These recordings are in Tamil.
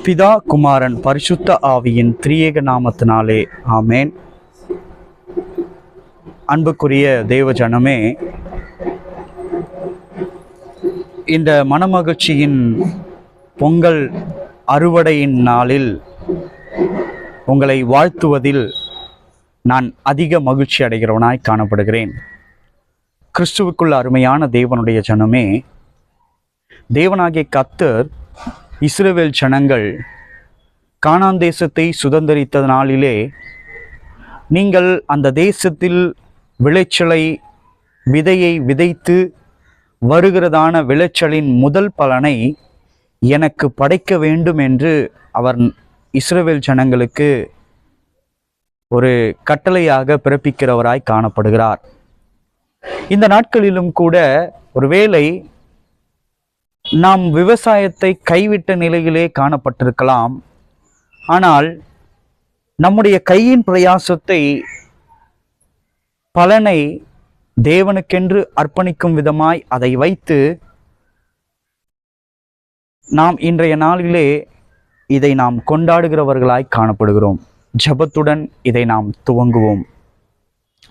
பிதா, குமாரன், பரிசுத்த ஆவியின் திரியேக நாமத்தினாலே ஆமேன். அன்புக்குரிய தேவ ஜனமே, இந்த மனமகிழ்ச்சியின் பொங்கல் அறுவடையின் நாளில் உங்களை வாழ்த்துவதில் நான் அதிக மகிழ்ச்சி அடைகிறவனாய் காணப்படுகிறேன். கிறிஸ்துவுக்குள் அருமையான தேவனுடைய ஜனமே, தேவனாகிய கர்த்தர் இஸ்ரவேல் ஜனங்கள் கானான் தேசத்தை சுதந்தரித்த நாளிலே நீங்கள் அந்த தேசத்தில் விதையை விதைத்து வருகிறதான விளைச்சலின் முதல் பலனை எனக்கு படைக்க வேண்டும் என்று அவர் இஸ்ரவேல் ஜனங்களுக்கு ஒரு கட்டளையாக பிறப்பிக்கிறவராய் காணப்படுகிறார். இந்த நாட்களிலும் கூட ஒருவேளை நாம் விவசாயத்தை கைவிட்ட நிலையிலே காணப்பட்டிருக்கலாம். ஆனால் நம்முடைய கையின் பிரயாசத்தை பலனை தேவனுக்கென்று அர்ப்பணிக்கும் விதமாய் அதை வைத்து நாம் இன்றைய நாளிலே இதை நாம் கொண்டாடுகிறவர்களாய் காணப்படுகிறோம். ஜெபத்துடன் இதை நாம் துவங்குவோம்.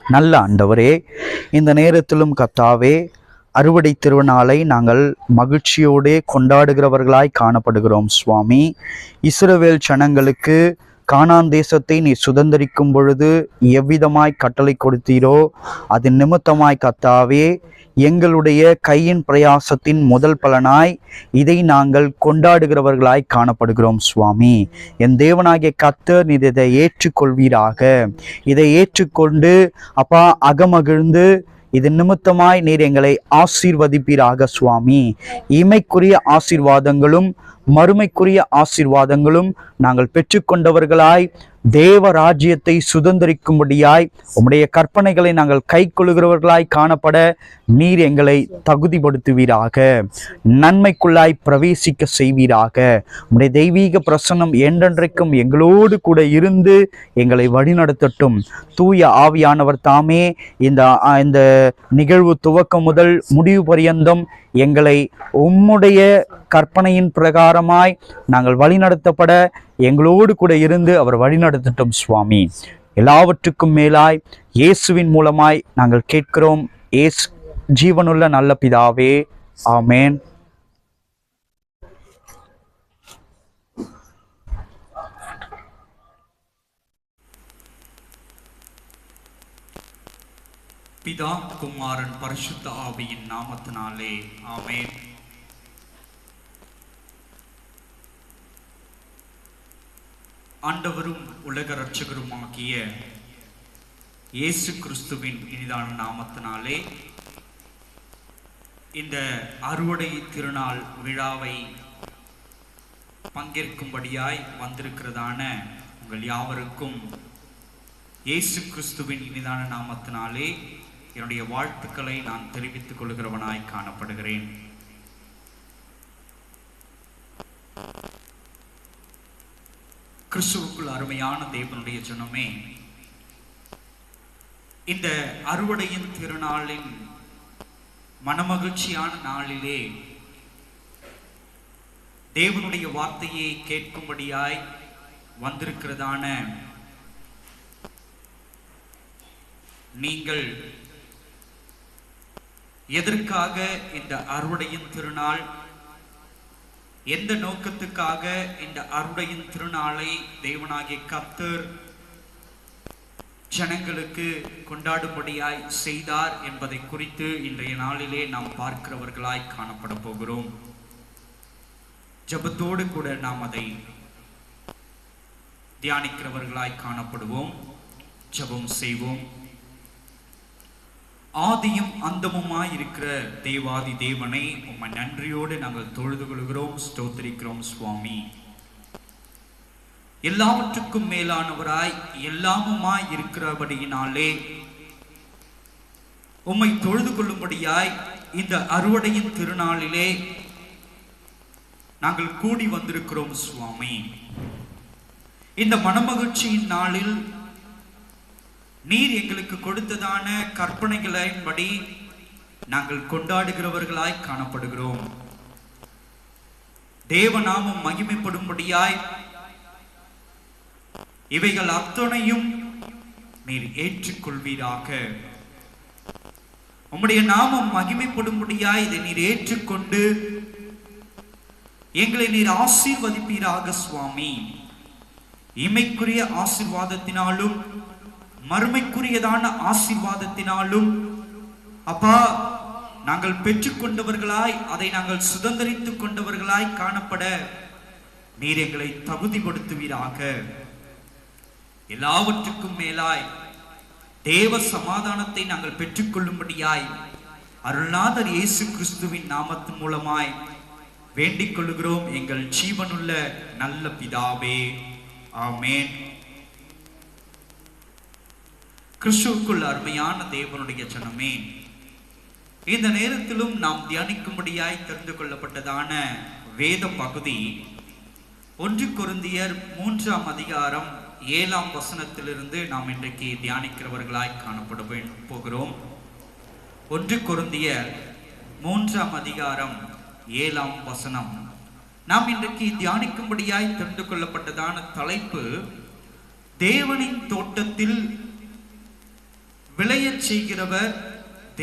நல்ல ஆண்டவரே, இந்த நேரத்திலும் கர்த்தாவே, அறுவடை திருநாளை நாங்கள் மகிழ்ச்சியோடு கொண்டாடுகிறவர்களாய் காணப்படுகிறோம். சுவாமி, இஸ்ரவேல் ஜனங்களுக்கு கானான் தேசத்தை நீ சுதந்தரிக்கும் பொழுது எவ்விதமாய் கட்டளை கொடுத்தீரோ அது நிமித்தமாய் கர்த்தாவே, எங்களுடைய கையின் பிரயாசத்தின் முதல் பலனாய் இதை நாங்கள் கொண்டாடுகிறவர்களாய் காணப்படுகிறோம். சுவாமி, என் தேவனாகிய கர்த்தர் இதை ஏற்றுக்கொள்வீராக. இதை ஏற்றுக்கொண்டு அப்பா அகமகிழ்ந்து இது நிமித்தமாய் நீர் எங்களை ஆசீர்வதிப்பீராக. சுவாமி, இமைக்குரிய ஆசீர்வாதங்களும் மறுமைக்குரிய ஆசீர்வாதங்களும் நாங்கள் பெற்றுக்கொண்டவர்களாய் தேவ ராஜ்யத்தை சுதந்திரிக்கும்படியாய் உம்முடைய கற்பனைகளை நாங்கள் கை கொள்ளுகிறவர்களாய் காணப்பட நீர் எங்களை தகுதிப்படுத்துவீராக. நன்மைக்குள்ளாய் பிரவேசிக்க செய்வீராக. உம்முடைய தெய்வீக பிரசன்னம் என்றென்றைக்கும் எங்களோடு கூட இருந்து எங்களை வழிநடத்தட்டும். தூய ஆவியானவர் தாமே இந்த நிகழ்வு துவக்கம் முதல் முடிவு பரியந்தம் எங்களை உம்முடைய கற்பனையின் பிரகாரமாய் நாங்கள் வழிநடத்தப்பட எங்களோடு கூட இருந்து அவர் வழிநடத்தட்டும். சுவாமி, எல்லாவற்றுக்கும் மேலாய் இயேசுவின் மூலமாய் நாங்கள் கேட்கிறோம். ஜீவனுள்ள நல்ல பிதாவே, ஆமேன். பிதா, குமாரன், பரிசுத்த ஆவியின் நாமத்தினாலே ஆமேன். ஆண்டவரும் உலக இரட்சகருமாகிய இயேசு கிறிஸ்துவின் இனிதான நாமத்தினாலே இந்த அறுவடை திருநாள் விழாவை பங்கேற்கும்படியாய் வந்திருக்கிறதான உங்கள் யாவருக்கும் இயேசு கிறிஸ்துவின் இனிதான நாமத்தினாலே என்னுடைய வாழ்த்துக்களை நான் தெரிவித்துக் கொள்கிறவனாய் காணப்படுகிறேன். கிறிஸ்துவுக்குள் அருமையான தேவனுடைய ஜனமே, இந்த அறுவடையின் திருநாளின் மனமகிழ்ச்சியான நாளிலே தேவனுடைய வார்த்தையை கேட்கும்படியாய் வந்திருக்கிறதான நீங்கள் எதற்காக இந்த அறுவடையின் திருநாள், எந்த நோக்கத்துக்காக இந்த அறுவடையின் திருநாளை தேவனாகிய கர்த்தர் ஜனங்களுக்கு கொண்டாடும்படியாய் செய்தார் என்பதை குறித்து இன்றைய நாளிலே நாம் பார்க்கிறவர்களாய் காணப்பட போகிறோம். ஜெபத்தோடு கூட நாம் அதை தியானிக்கிறவர்களாய் காணப்படுவோம். ஜெபம் செய்வோம். ஆதியும் அந்தமுமாய் இருக்கிற தேவாதி தேவனை உம்மை நன்றியோடு நாங்கள் தொழுது கொள்கிறோம், ஸ்தோத்திரிக்கிறோம். சுவாமி, எல்லாவற்றுக்கும் மேலானவராய் எல்லாமுமாய் இருக்கிறபடியினாலே உம்மை தொழுது கொள்ளும்படியாய் இந்த அறுவடையின் திருநாளிலே நாங்கள் கூடி வந்திருக்கிறோம். சுவாமி, இந்த மனமகிழ்ச்சியின் நாளில் நீர் எங்களுக்கு கொடுத்ததான கற்பனைகளின்படி நாங்கள் கொண்டாடுகிறவர்களாய் காணப்படுகிறோம். தேவநாமம் மகிமைப்படும்படியாய் இவைகள் அத்தனையும் நீர் ஏற்றுக்கொள்வீராக. உம்முடைய நாமம் மகிமைப்படும்படியாய் இதை நீர் ஏற்றுக்கொண்டு எங்களை நீர் ஆசீர்வதிப்பீராக சுவாமி. இமைக்குரிய ஆசீர்வாதத்தினாலும் மறுமைக்குரியதான ஆசீர்வாதத்தினாலும் அப்பா நாங்கள் பெற்றுக்கொண்டவர்களாய் அதை நாங்கள் சுதந்திரித்துக் கொண்டவர்களாய் காணப்பட நீர் எங்களை தகுதிப்படுத்துவீராக. எல்லாவற்றுக்கும் மேலாய் தேவ சமாதானத்தை நாங்கள் பெற்றுக்கொள்ளும்படியாய் அருள்நாதர் இயேசு கிறிஸ்துவின் நாமத்தின் மூலமாய் வேண்டிக் கொள்கிறோம் எங்கள் ஜீவனுள்ள நல்ல பிதாவே, ஆமென். கிறிஸ்துவுக்குள் அருமையான தேவனுடைய ஜனமே, இந்த நேரத்திலும் நாம் தியானிக்கும்படியாய் தெரிந்து கொள்ளப்பட்டதான வேத பகுதி 1 கொரிந்தியர் 3ஆம் அதிகாரம் 7ஆம் வசனத்திலிருந்து நாம் இன்றைக்கு தியானிக்கிறவர்களாய் காணப்பட போகிறோம். 1 கொரிந்தியர் 3ஆம் அதிகாரம் 7ஆம் வசனம். நாம் இன்றைக்கு தியானிக்கும்படியாய் தெரிந்து கொள்ளப்பட்டதான தலைப்பு தேவனின் தோட்டத்தில் விளையச் செய்கிறவர்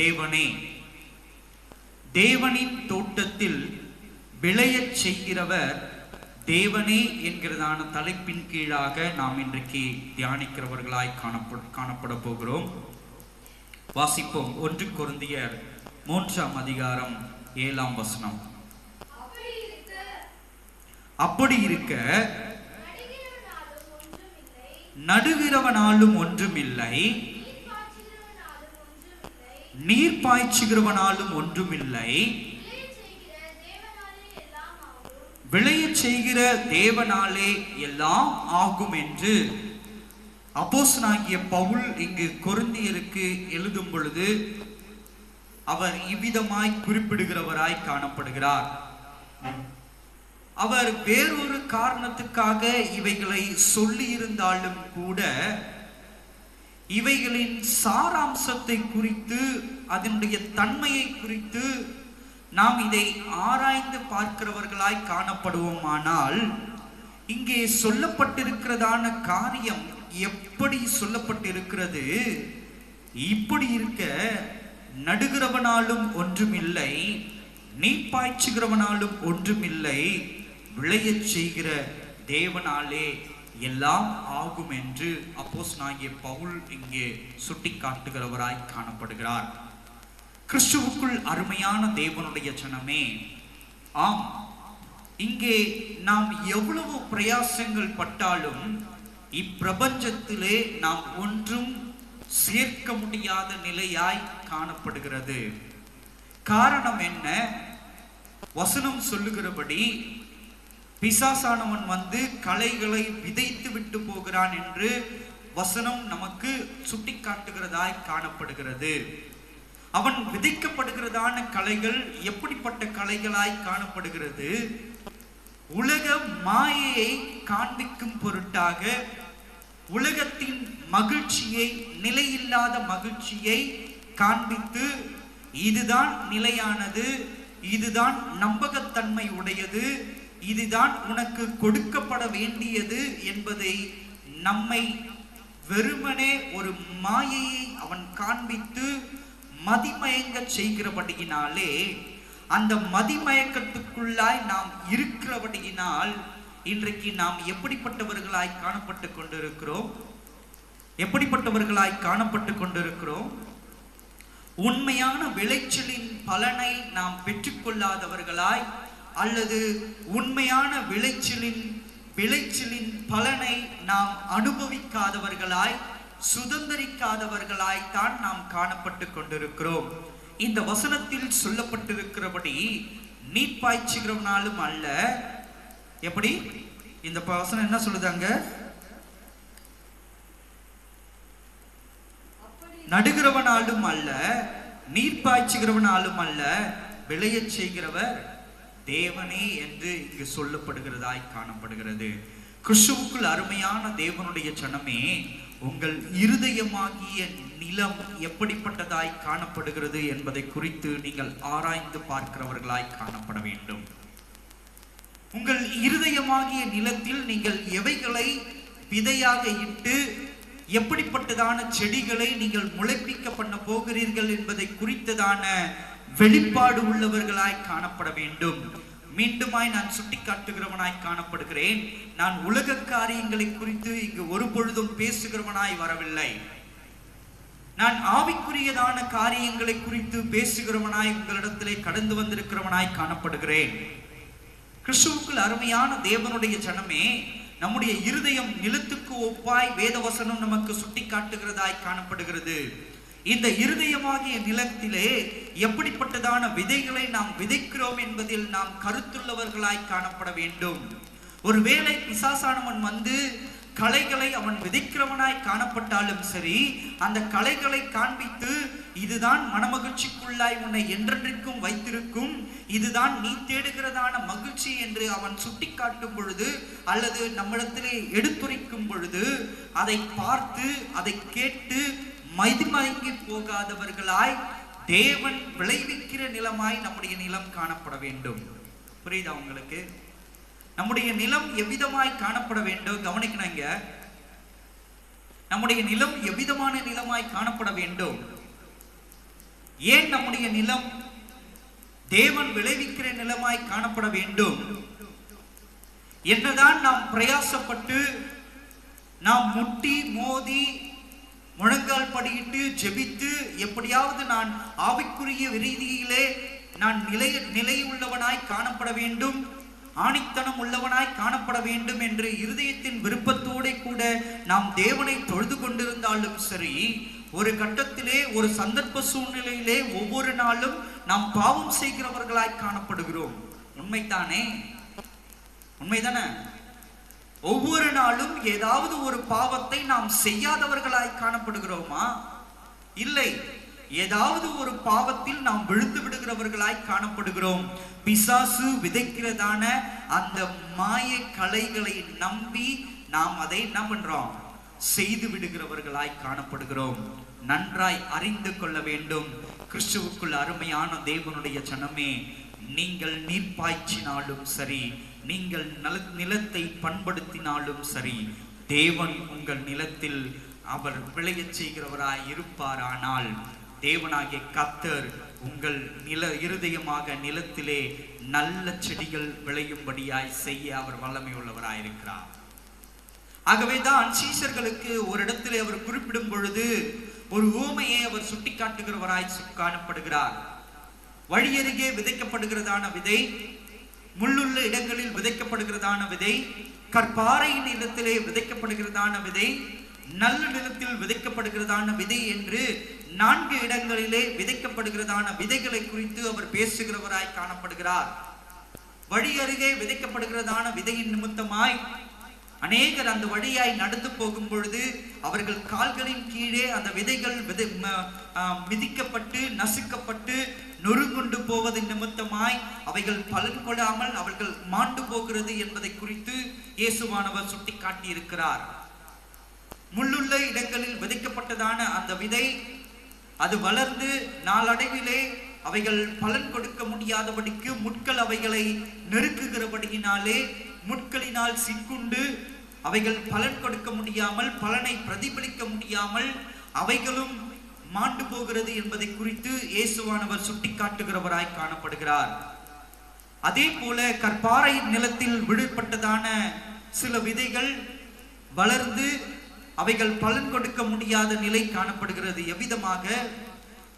தேவனே. தேவனின் தோட்டத்தில் விளையச் செய்கிறவர் தேவனே என்கிறதான தலைப்பின் கீழாக நாம் இன்றைக்கு தியானிக்கிறவர்களாய் காணப்பட போகிறோம். வாசிப்போம். 1 கொரிந்தியர் 3ஆம் அதிகாரம் 7ஆம் வசனம். அப்படி இருக்க நடுகிறவனாலும் ஒன்றுமில்லை, நீர் பாய்ச்சுகிறவனாலும் ஒன்றுமில்லை, விளையச் செய்கிற தேவனாலே எல்லாம் ஆகும் என்று அப்போஸ்தலனாகிய பவுல் இங்கு கொரிந்தியருக்கு எழுதும் பொழுது அவர் இவ்விதமாய் குறிப்பிடுகிறவராய் காணப்படுகிறார். அவர் வேறொரு காரணத்துக்காக இவைகளை சொல்லி இருந்தாலும் கூட இவைகளின் சாராம்சத்தை குறித்து அதனுடைய தன்மையை குறித்து நாம் இதை ஆராய்ந்து பார்க்கிறவர்களாய் காணப்படுவோமானால் இங்கே சொல்லப்பட்டிருக்கிறதான காரியம் எப்படி சொல்லப்பட்டிருக்கிறது? இப்படி இருக்க நடுகிறவனாலும் ஒன்றுமில்லை, நீர் பாய்ச்சுகிறவனாலும் ஒன்றுமில்லை, விளையச் செய்கிற தேவனாலே எல்லாம் ஆகும் என்று அப்போஸ்தலனாகிய பவுல் இங்கே சுட்டி காட்டுகிறவராய் காணப்படுகிறார். கிறிஸ்துவுக்குள் அருமையான தேவனுடைய ஜனமே, ஆம், இங்கே நாம் எவ்வளவு பிரயாசங்கள் பட்டாலும் இப்பிரபஞ்சத்திலே நாம் ஒன்றும் சேர்க்க முடியாத நிலையாய் காணப்படுகிறது. காரணம் என்ன? வசனம் சொல்லுகிறபடி பிசாசானவன் வந்து களைகளை விதைத்து விட்டு போகிறான் என்று வசனம் நமக்கு சுட்டி காட்டுகிறதாய் காணப்படுகிறது. அவன் விதைக்கப்படுகிறதான களைகள் எப்படிப்பட்ட களைகளாய் காணப்படுகிறது? உலக மாயையை காண்பிக்கும் பொருட்டாக உலகத்தின் மகிழ்ச்சியை, நிலையில்லாத மகிழ்ச்சியை காண்பித்து இதுதான் நிலையானது, இதுதான் நம்பகத்தன்மை உடையது, இதுதான் உனக்கு கொடுக்கப்பட வேண்டியது என்பதை நம்மை வெறுமனே ஒரு மாயையை அவன் காண்பித்து மதிமயங்க செய்கிறபடியினாலே அந்த மதிமயக்கத்துக்குள்ளாய் நாம் இருக்கிறபடியினால் இன்றைக்கு நாம் எப்படிப்பட்டவர்களாய் காணப்பட்டு கொண்டிருக்கிறோம்? எப்படிப்பட்டவர்களாய் காணப்பட்டு கொண்டிருக்கிறோம்? உண்மையான விளைச்சலின் பலனை நாம் பெற்றுக்கொள்ளாதவர்களாய் அல்லது உண்மையான விளைச்சலின் பலனை நாம் அனுபவிக்காதவர்களாய், சுதந்திரிக்காதவர்களாய்த்தான் நாம் காணப்பட்டு கொண்டிருக்கிறோம். இந்த வசனத்தில் சொல்லப்பட்டிருக்கிறபடி நீர் பாய்ச்சுகிறவனாலும் அல்ல. எப்படி இந்த வசனம் என்ன சொல்லுதாங்க? நடுகிறவனாலும் அல்ல, நீர் பாய்ச்சுகிறவனாலும் அல்ல, விளையச் செய்கிறவர் தேவனே என்று இங்கு சொல்லப்படுகிறதாய் காணப்படுகிறது. கிறிஸ்துவுக்குள் அருமையான தேவனுடைய ஜனமே, உங்கள் இருதயமாகிய நிலம் எப்படிப்பட்டதாய் காணப்படுகிறது என்பதை குறித்து நீங்கள் ஆராய்ந்து பார்க்கிறவர்களாய் காணப்பட வேண்டும். உங்கள் இருதயமாகிய நிலத்தில் நீங்கள் எவைகளை விதையாக இட்டு எப்படிப்பட்டதான செடிகளை நீங்கள் முளைப்பிக்க பண்ண போகிறீர்கள் என்பதை குறித்ததான வெளிப்பாடு உள்ளவர்களாய் காணப்பட வேண்டும். மீண்டுமாய் நான் சுட்டி காட்டுகிறவனாய் காணப்படுகிறேன். நான் உலக காரியங்களை குறித்து இங்கு ஒரு பொழுதும் பேசுகிறவனாய் வரவில்லை. நான் ஆவிக்குரியதான காரியங்களை குறித்து பேசுகிறவனாய் உங்களிடத்திலே கடந்து வந்திருக்கிறவனாய் காணப்படுகிறேன். கிறிஸ்துவுக்குள் அருமையான தேவனுடைய ஜனமே, நம்முடைய இருதயம் நிலத்துக்கு ஒப்பாய் வேதவசனம் நமக்கு சுட்டி காட்டுகிறதாய் காணப்படுகிறது. இந்த இருதயமாகிய நிலத்திலே எப்படிப்பட்டதான விதைகளை நாம் விதைக்கிறோம் என்பதில் நாம் கருத்துள்ளவர்களாய் காணப்பட வேண்டும். ஒருவேளை பிசாசானவன் வந்து களைகளை அவன் விதைக்கிறவனாய் காணப்பட்டாலும் சரி, அந்த களைகளை காண்பித்து இதுதான் மனமகிழ்ச்சிக்குள்ளாய் உன்னை என்றென்றைக்கும் வைத்திருக்கும், இதுதான் நீ தேடுகிறதான மகிழ்ச்சி என்று அவன் சுட்டி காட்டும் பொழுது அல்லது நம்மிடத்திலே எடுத்துரைக்கும் பொழுது அதை பார்த்து அதை கேட்டு மதிமயங்கி போகாதவர்களாய் தேவன் விளைவிக்கிற நிலமாய் நம்முடைய நிலம் காணப்பட வேண்டும். புரியுதா உங்களுக்கு? நம்முடைய நிலம் எவ்விதமாய் காணப்பட வேண்டும்? கவனிக்கணுங்க. நம்முடைய நிலம் எவ்விதமான நிலமாய் காணப்பட வேண்டும்? ஏன் நம்முடைய நிலம் தேவன் விளைவிக்கிற நிலமாய் காணப்பட வேண்டும்? என்னதான் நாம் பிரயாசப்பட்டு நாம் முட்டி மோதி முழங்கால் படியிட்டு ஜெபித்து எப்படியாவது நான் ஆவிக்குரிய ரீதியிலே நான் நிலையுள்ளவனாய் காணப்பட வேண்டும், ஆணித்தனம் உள்ளவனாய் காணப்பட வேண்டும் என்று இருதயத்தின் விருப்பத்தோட கூட நாம் தேவனை தொழுது கொண்டிருந்தாலும் சரி, ஒரு கட்டத்திலே ஒரு சந்தர்ப்ப சூழ்நிலையிலே ஒவ்வொரு நாளும் நாம் பாவம் செய்கிறவர்களாய் காணப்படுகிறோம். உண்மைதானே? உண்மைதானே? ஒவ்வொரு நாளும் ஏதாவது ஒரு பாவத்தை நாம் செய்யாதவர்களாய் காணப்படுகிறோமா? இல்லை. ஏதாவது ஒரு பாவத்தில் நாம் விழுந்து விடுகிறவர்களாய் காணப்படுகிறோம். பிசாசு விதைக்கிறதான அந்த மாய கலைகளை நம்பி நாம் அதை என்ன பண்றோம்? செய்து விடுகிறவர்களாய் காணப்படுகிறோம். நன்றாய் அறிந்து கொள்ள வேண்டும். கிறிஸ்துவுக்குள் அருமையான தேவனுடைய ஜனமே, நீங்கள் நீர் பாய்ச்சினாலும் சரி, நீங்கள் நிலத்தை பண்படுத்தினாலும் சரி, தேவன் உங்கள் நிலத்தில் அவர் விளையச் செய்கிறவராய் இருப்பாரானால், தேவனாகிய கர்த்தர் உங்கள் இருதயமாக நிலத்திலே நல்ல செடிகள் விளையும்படியாய் செய்ய அவர் வல்லமை உள்ளவராய் இருக்கிறார். ஆகவேதான் சீஷர்களுக்கு ஒரு இடத்திலே அவர் குறிப்பிடும் பொழுது ஒரு ஊமையை அவர் சுட்டி காட்டுகிறவராய் காணப்படுகிறார். வழியருகே விதைக்கப்படுகிறதான விதை, முள்ளுள்ள இடங்களில் விதைக்கப்படுகிறதான விதை, கற்பாறையின் இடத்திலே விதைக்கப்படுகிறதான விதை, நல்ல நிலத்தில் விதைக்கப்படுகிறதான விதை என்று 4 இடங்களிலே விதைக்கப்படுகிறதான விதைகளை குறித்து அவர் பேசுகிறவராய் காணப்படுகிறார். வழி அருகே விதைக்கப்படுகிறதான விதையின் நிமித்தமாய் அநேகர் அந்த வழியாய் நடந்து போகும் பொழுது அவர்கள் கால்களின் கீழே அந்த விதைகள் மிதிக்கப்பட்டு நசுக்கப்பட்டு நொறுங்குண்டு போவதன் நிமித்தமாய் அவைகள் பலன் கொள்ளாமல் அவர்கள் மாண்டு போகிறது என்பதை குறித்து இயேசுவானவர் சுட்டி காட்டி இருக்கிறார். முள்ளுள்ள இடங்களில் விதைக்கப்பட்டதான அந்த விதை அது வளர்ந்து நாளடைவிலே அவைகள் பலன் கொடுக்க முடியாதபடிக்கு முட்கள் அவைகளை நெருக்குகிறபடியினாலே முட்களினால் சிக்குண்டு அவைகள் பலன் கொடுக்க முடியாமல், பலனை பிரதிபலிக்க முடியாமல் அவைகளும் மாண்டு போகிறது என்பதை குறித்து இயேசுவானவர் சுட்டி காட்டுகிறவராய் காணப்படுகிறார். அதே போல கற்பாறை நிலத்தில் விடுபட்டதான சில விதைகள் வளர்ந்து அவைகள் பலன் கொடுக்க முடியாத நிலை காணப்படுகிறது. எவ்விதமாக?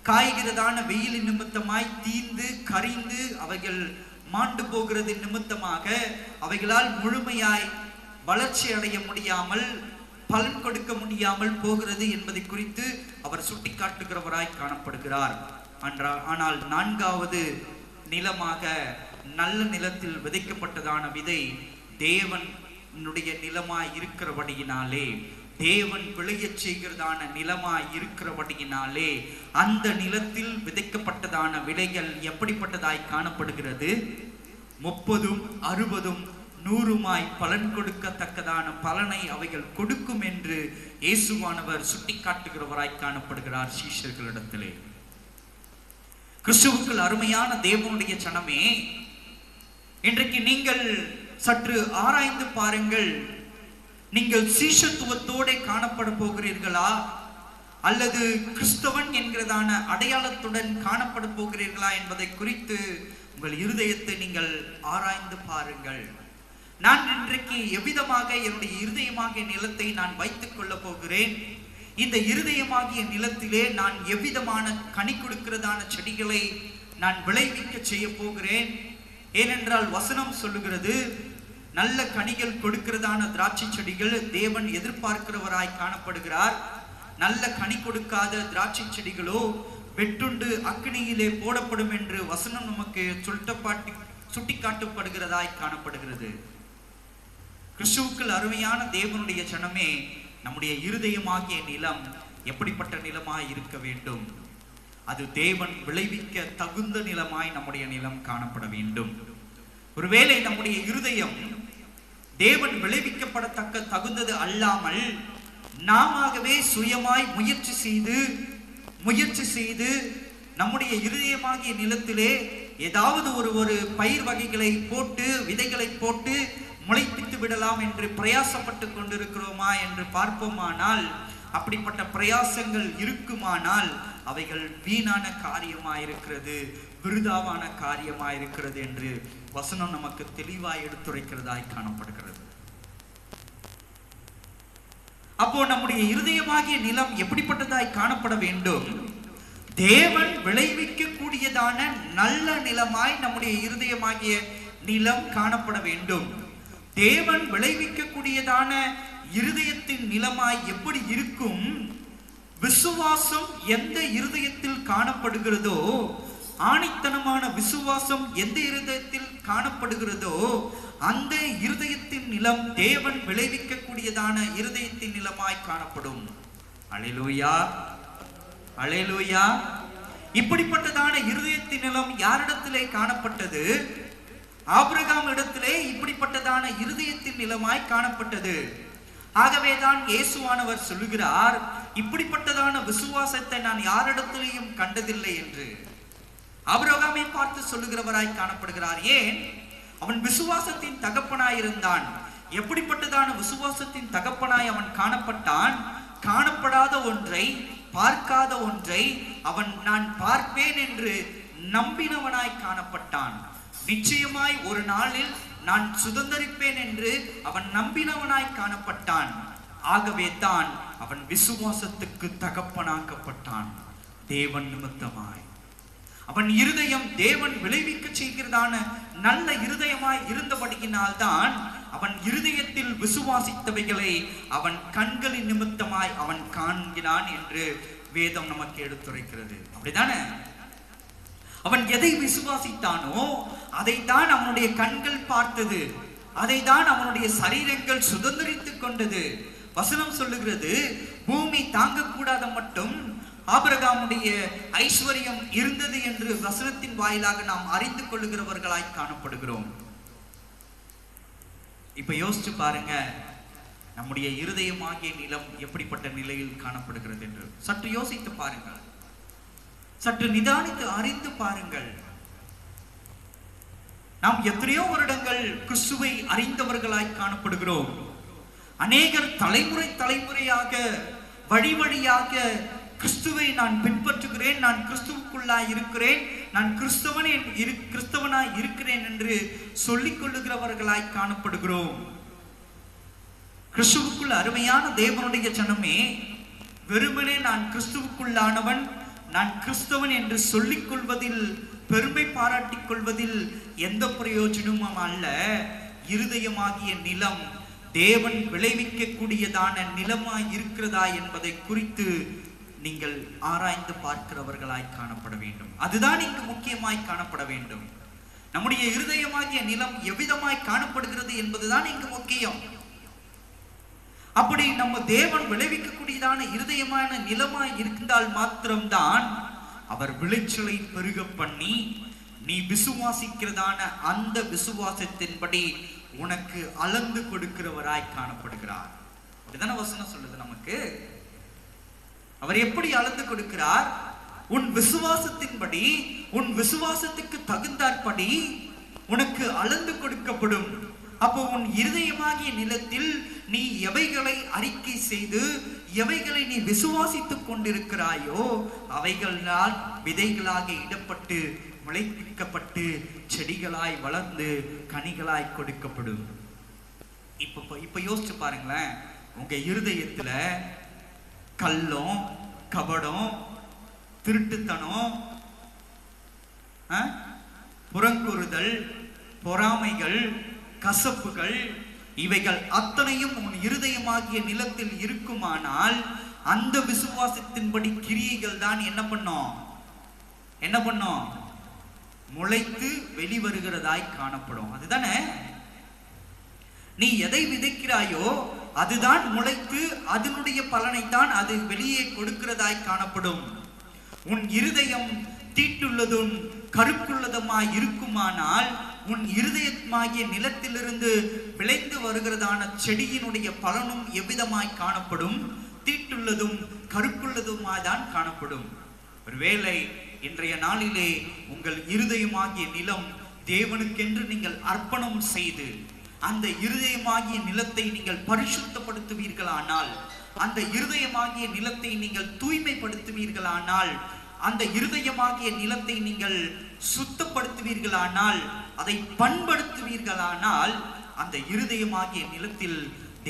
காய்கிறதான வெயிலின் நிமித்தமாய் தீந்து கரிந்து அவைகள் மாண்டு போகிறது நிமித்தமாக அவைகளால் முழுமையாய் வளர்ச்சி அடைய முடியாமல் பலன் கொடுக்க முடியாமல் போகிறது என்பதை குறித்து அவர் சுட்டி காட்டுகிறவராய் காணப்படுகிறார். ஆனால் 4வது நிலமாக நல்ல நிலத்தில் விதைக்கப்பட்டதான விதை தேவனுடைய நிலமாய் இருக்கிறபடியினாலே, தேவன் விளையச் செய்கிறதான நிலமாய் இருக்கிறபடியினாலே அந்த நிலத்தில் விதைக்கப்பட்டதான விதைகள் எப்படிப்பட்டதாய் காணப்படுகிறது? 30, 60, 100 பலன் கொடுக்கத்தக்கதான பலனை அவைகள் கொடுக்கும் என்று இயேசுவானவர் சுட்டி காட்டுகிறவராய் காணப்படுகிறார் சீஷர்களிடத்திலே. கிறிஸ்துவுக்குள் அருமையான தேவனுடைய ஜனமே, இன்றைக்கு நீங்கள் சற்று ஆராய்ந்து பாருங்கள். நீங்கள் சீஷத்துவத்தோட காணப்பட போகிறீர்களா, அல்லது கிறிஸ்தவன் என்கிறதான அடையாளத்துடன் காணப்பட போகிறீர்களா என்பதை குறித்து உங்கள் இருதயத்தை நீங்கள் ஆராய்ந்து பாருங்கள். நான் இன்றைக்கு எவ்விதமாக என்னுடைய இருதயமாகிய நிலத்தை நான் வைத்துக் கொள்ள போகிறேன், இந்த இருதயமாகிய நிலத்திலே நான் எவ்விதமான கனி கொடுக்கிறதான செடிகளை நான் விளைவிக்க செய்ய போகிறேன். ஏனென்றால் வசனம் சொல்லுகிறது, நல்ல கனிகள் கொடுக்கிறதான திராட்சை செடிகள் தேவன் எதிர்பார்க்கிறவராய் காணப்படுகிறார். நல்ல கனி கொடுக்காத திராட்சை செடிகளோ வெட்டுண்டு அக்னியிலே போடப்படும் என்று வசனம் நமக்கு சுட்டிக்காட்டப்படுகிறதாய் காணப்படுகிறது. கிறிஸ்துவுக்குள் அருமையான தேவனுடைய ஜனமே, நம்முடைய இருதயமாகிய நிலம் எப்படிப்பட்ட நிலமாய் இருக்க வேண்டும்? அது தேவன் விளைவிக்க தகுந்த நிலமாய் நம்முடைய நிலம் காணப்பட வேண்டும். ஒருவேளை நம்முடைய இருதயம் தேவன் விளைவிக்கப்படத்தக்க தகுந்தது அல்லாமல் நாமவே சுயமாய் முயற்சி செய்து நம்முடைய இருதயமாகிய நிலத்திலே ஏதாவது ஒரு பயிர் வகைகளை போட்டு விதைகளை போட்டு முளைப்பித்து விடலாம் என்று பிரயாசப்பட்டு கொண்டிருக்கிறோமா என்று பார்ப்போமானால், அப்படிப்பட்ட பிரயாசங்கள் இருக்குமானால் அவைகள் வீணான காரியமாயிருக்கிறது, விருதாவான காரியமாயிருக்கிறது என்று வசனம் நமக்கு தெளிவாய் எடுத்துரைக்கிறதாய் காணப்படுகிறது. அப்போ நம்முடைய இருதயமாகிய நிலம் எப்படிப்பட்டதாய் காணப்பட வேண்டும்? தேவன் விளைவிக்க கூடியதான நல்ல நிலமாய் நம்முடைய இருதயமாகிய நிலம் காணப்பட வேண்டும். தேவன் விளைவிக்க கூடியதான இருதயத்தின் நிலமாய் எப்படி இருக்கும்? விசுவாசம் எந்த இருதயத்தில் காணப்படுகிறதோ, ஆணித்தனமான விசுவாசம் எந்த இருதயத்தில் காணப்படுகிறதோ, அந்த இருதயத்தின் நிலம் தேவன் விளைவிக்க கூடியதான இருதயத்தின் நிலமாய் காணப்படும். அல்லேலூயா, அல்லேலூயா. இப்படிப்பட்டதான இருதயத்தின் நிலம் யாரிடத்திலே காணப்பட்டது? ஆபிரகாம் இடத்திலே இப்படிப்பட்டதான இருதயத்தின் நிலமாய் காணப்பட்டது. ஆகவேதான் இயேசுவானவர் சொல்லுகிறார், இப்படிப்பட்டதான விசுவாசத்தை நான் யாரிடத்திலேயும் கண்டதில்லை என்று. ஆபிரகாமை பார்த்து சொல்லுகிறவராய் காணப்படுகிறார். ஏன்? அவன் விசுவாசத்தின் தகப்பனாய் இருந்தான். எப்படிப்பட்டதான விசுவாசத்தின் தகப்பனாய் அவன் காணப்பட்டான்? காணப்படாத ஒன்றை, பார்க்காத ஒன்றை அவன் நான் பார்ப்பேன் என்று நம்பினவனாய் காணப்பட்டான். நிச்சயமாய் ஒரு நாளில் நான் சுதந்தரிப்பேன் என்று அவன் நம்பினவனாய் காணப்பட்டான். ஆகவே தான் அவன் விசுவாசத்துக்கு தகப்பனாக்கப்பட்டான். தேவன் நிமித்தமாய் அவன் இருதயம் தேவன் விளைவிக்க செய்கிறதான நல்ல இருதயமாய் இருந்தபடியினால் தான் அவன் இருதயத்தில் விசுவாசித்தவைகளை அவன் கண்களின் நிமித்தமாய் அவன் காண்கிறான் என்று வேதம் நமக்கு எடுத்துரைக்கிறது. அப்படிதானே? அவன் எதை விசுவாசித்தானோ அதைத்தான் அவனுடைய கண்கள் பார்த்தது, அதைத்தான் அவனுடைய சரீரங்கள் சுதந்திரித்துக் கொண்டது. வசனம் சொல்லுகிறது, பூமி தாங்கக்கூடாத மட்டும் ஆபிரகாமுடைய ஐஸ்வர்யம் இருந்தது என்று வசனத்தின் வாயிலாக நாம் அறிந்து கொள்ளுகிறவர்களாய் காணப்படுகிறோம். இப்ப யோசிச்சு பாருங்க, நம்முடைய இருதயமாகிய நிலம் எப்படிப்பட்ட நிலையில் காணப்படுகிறது என்று சற்று யோசித்து பாருங்கள், சற்று நிதானித்து அறிந்து பாருங்கள். நாம் எத்தனையோ வருடங்கள் கிறிஸ்துவை அறிந்தவர்களாய் காணப்படுகிறோம். அநேகர் தலைமுறையாக வழி வழியாக கிறிஸ்துவை நான் பின்பற்றுகிறேன், நான் கிறிஸ்துவுக்குள்ளாய் இருக்கிறேன், நான் கிறிஸ்தவனாய் இருக்கிறேன் என்று சொல்லிக் கொள்ளுகிறவர்களாய் காணப்படுகிறோம். கிறிஸ்துவுக்குள் அருமையான தேவனுடைய ஜனமே, வெறுமனே நான் கிறிஸ்துவுக்குள்ளானவன், நான் கிறிஸ்தவன் என்று சொல்லிக் கொள்வதில், பெருமை பாராட்டிக் கொள்வதில் எந்த பிரயோஜனமும் அல்ல. இருதயமாகிய நிலம் தேவன் விளைவிக்க கூடியதான நிலமாய் இருக்கிறதா என்பதை குறித்து நீங்கள் ஆராய்ந்து பார்க்கிறவர்களாய் காணப்பட வேண்டும். அதுதான் இங்கு முக்கியமாய் காணப்பட வேண்டும். நம்முடைய இருதயமாகிய நிலம் எவ்விதமாய் காணப்படுகிறது என்பதுதான் இங்கு முக்கியம். அப்படி நம்ம தேவன் விளைவிக்கக்கூடியதான இருதயமான நிலமாய் இருந்தால் மாத்திரம்தான் அவர் விளைச்சலை பெருக பண்ணி நீ விசுவாசிக்கிறதான அந்த விசுவாசத்தின்படி உனக்கு அளந்து கொடுக்கிறவராய் காணப்படுகிறார். அப்படிதான வசனம் சொல்லுது நமக்கு. அவர் எப்படி அளந்து கொடுக்கிறார்? உன் விசுவாசத்தின்படி, உன் விசுவாசத்துக்கு தகுந்தாற்படி உனக்கு அளந்து கொடுக்கப்படும். அப்போ உன் இருதயமாகிய நிலத்தில் நீ எவைகளை அறிக்கை செய்து எவைகளை நீ விசுவாசித்துக் கொண்டிருக்கிறாயோ அவைகளால் விதைகளாக இடப்பட்டு முளைப்பிக்கப்பட்டு செடிகளாய் வளர்ந்து கனிகளாய் கொடுக்கப்படும். இப்ப யோசிச்சு பாருங்களேன், உங்க இருதயத்துல கள்ளம், கபடம், திருட்டுத்தனம், புறங்கூறுதல், பொறாமைகள், கசப்புகள் இவைகள் அத்தனையும் உன் இருதயமாகிய நிலத்தில் இருக்குமானால் அந்த விசுவாசத்தின்படி கிரியைகள் தான் என்ன பண்ணும் முளைத்து வெளிவருகிறதாய் காணப்படும். அதுதானே, நீ எதை விதைக்கிறாயோ அதுதான் முளைத்து அதனுடைய பலனைத்தான் அது வெளியே கொடுக்கிறதாய் காணப்படும். உன் இருதயம் தீட்டுள்ளதும் கருக்குள்ளதுமாய் இருக்குமானால் உன் இருதயமாகிய நிலத்திலிருந்து விளைந்து வருகிறதான செடியினுடைய பலனும் எவ்விதமாய் காணப்படும்? தீட்டுள்ளதும் கருக்குள்ளதுமாய் தான் காணப்படும். ஒருவேளை இன்றைய நாளிலே உங்கள் இருதயமாகிய நிலம் தேவனுக்கென்று நீங்கள் அர்ப்பணம் செய்து அந்த இருதயமாகிய நிலத்தை நீங்கள் பரிசுத்தப்படுத்துவீர்களானால், அந்த இருதயமாகிய நிலத்தை நீங்கள் தூய்மைப்படுத்துவீர்களானால், அந்த இருதயமாகிய நிலத்தை நீங்கள் சுத்தப்படுத்துவீர்களானால், அதை பண்படுத்துவீர்களானால், அந்த இருதயமாகிய நிலத்தில்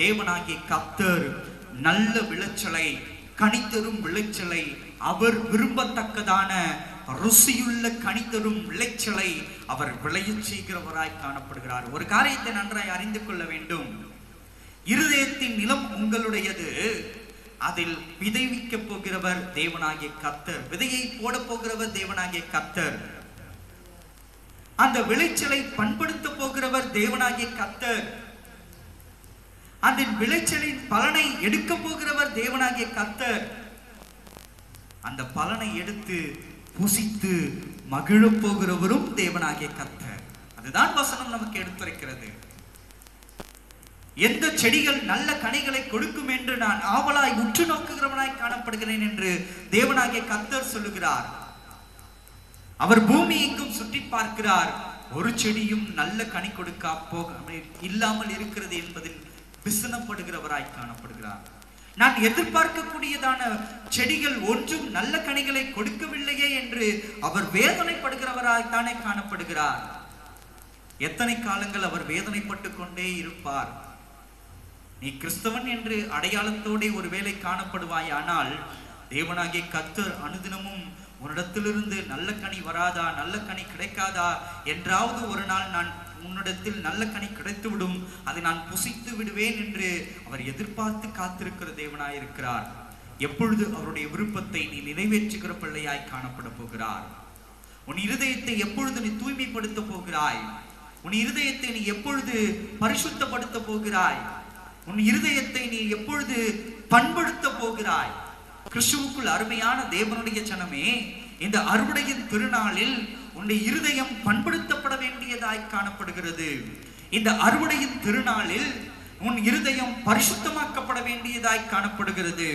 தேவனாகிய கர்த்தர் நல்ல விளைச்சலை, கனிதரும் விளைச்சலை, அவர் விரும்பத்தக்கதான ருசியுள்ள கனிதரும் விளைச்சலை அவர் விளைய செய்கிறவராய் காணப்படுகிறார். ஒரு காரியத்தை நன்றாய் அறிந்து கொள்ள வேண்டும். இருதயத்தின் நிலம் உங்களுடையது. அதில் விதைவிக்க போகிறவர் தேவனாகிய கர்த்தர், விதையை போட போகிறவர் தேவனாகிய கர்த்தர், அந்த விளைச்சலை பண்படுத்த போகிறவர் தேவனாகிய கர்த்தர், அந்த விளைச்சலின் பலனை எடுக்க போகிறவர் தேவனாகிய கர்த்தர், அந்த பலனை எடுத்து புசித்து மகிழ போகிறவரும் தேவனாகிய கர்த்தர். அதுதான் வசனம் நமக்கு எடுத்துரைக்கிறது. எந்த செடிகள் நல்ல கனிகளை கொடுக்கும் என்று நான் ஆவலாய் உற்று நோக்குகிறவனாய் காணப்படுகிறேன் என்று தேவனாகிய கர்த்தர் சொல்லுகிறார். அவர் பூமி எங்கும் சுற்றி பார்க்கிறார், ஒரு செடியும் நல்ல கனி கொடுக்க இல்லாமல் இருக்கிறது என்பதில் விசனப்படுகிறவராய் காணப்படுகிறார். நான் எதிர்பார்க்கக்கூடியதான செடிகள் ஒன்றும் நல்ல கனிகளை கொடுக்கவில்லையே என்று அவர் வேதனைப்படுகிறவராய்த்தானே காணப்படுகிறார். எத்தனை காலங்கள் அவர் வேதனைப்பட்டு கொண்டே இருப்பார்? நீ கிறிஸ்தவன் என்று அடையாளத்தோட ஒருவேளை காணப்படுவாயானால் தேவனாகிய கர்த்தர் அனுதினமும் உன்னிடத்திலிருந்து நல்ல கனி வராதா, நல்ல கனி கிடைக்காதா, என்றாவது ஒரு நாள் நான் உன்னிடத்தில் நல்ல கனி கிடைத்துவிடும், அதை நான் புசித்து விடுவேன் என்று அவர் எதிர்பார்த்து காத்திருக்கிற தேவனாயிருக்கிறார். எப்பொழுது அவருடைய விருப்பத்தை நீ நிறைவேற்றுகிற பிள்ளையாய் காணப்பட போகிறார்? உன் இருதயத்தை எப்பொழுது நீ தூய்மைப்படுத்த போகிறாய்? உன் இருதயத்தை நீ எப்பொழுது பரிசுத்தப்படுத்த போகிறாய்? உன் இருதயத்தை நீ எப்பொழுது பண்படுத்த போகிறாய்? கிறிஸ்துவுக்குள் அருமையான தேவனுடைய ஜனமே, இந்த அறுவடையின் திருநாளில் உன்னுடைய இருதயம் பண்படுத்தப்பட வேண்டியதாய் காணப்படுகிறது. இந்த அறுவடையின் திருநாளில் உன் இருதயம் பரிசுத்தமாக்கப்பட வேண்டியதாய் காணப்படுகிறது.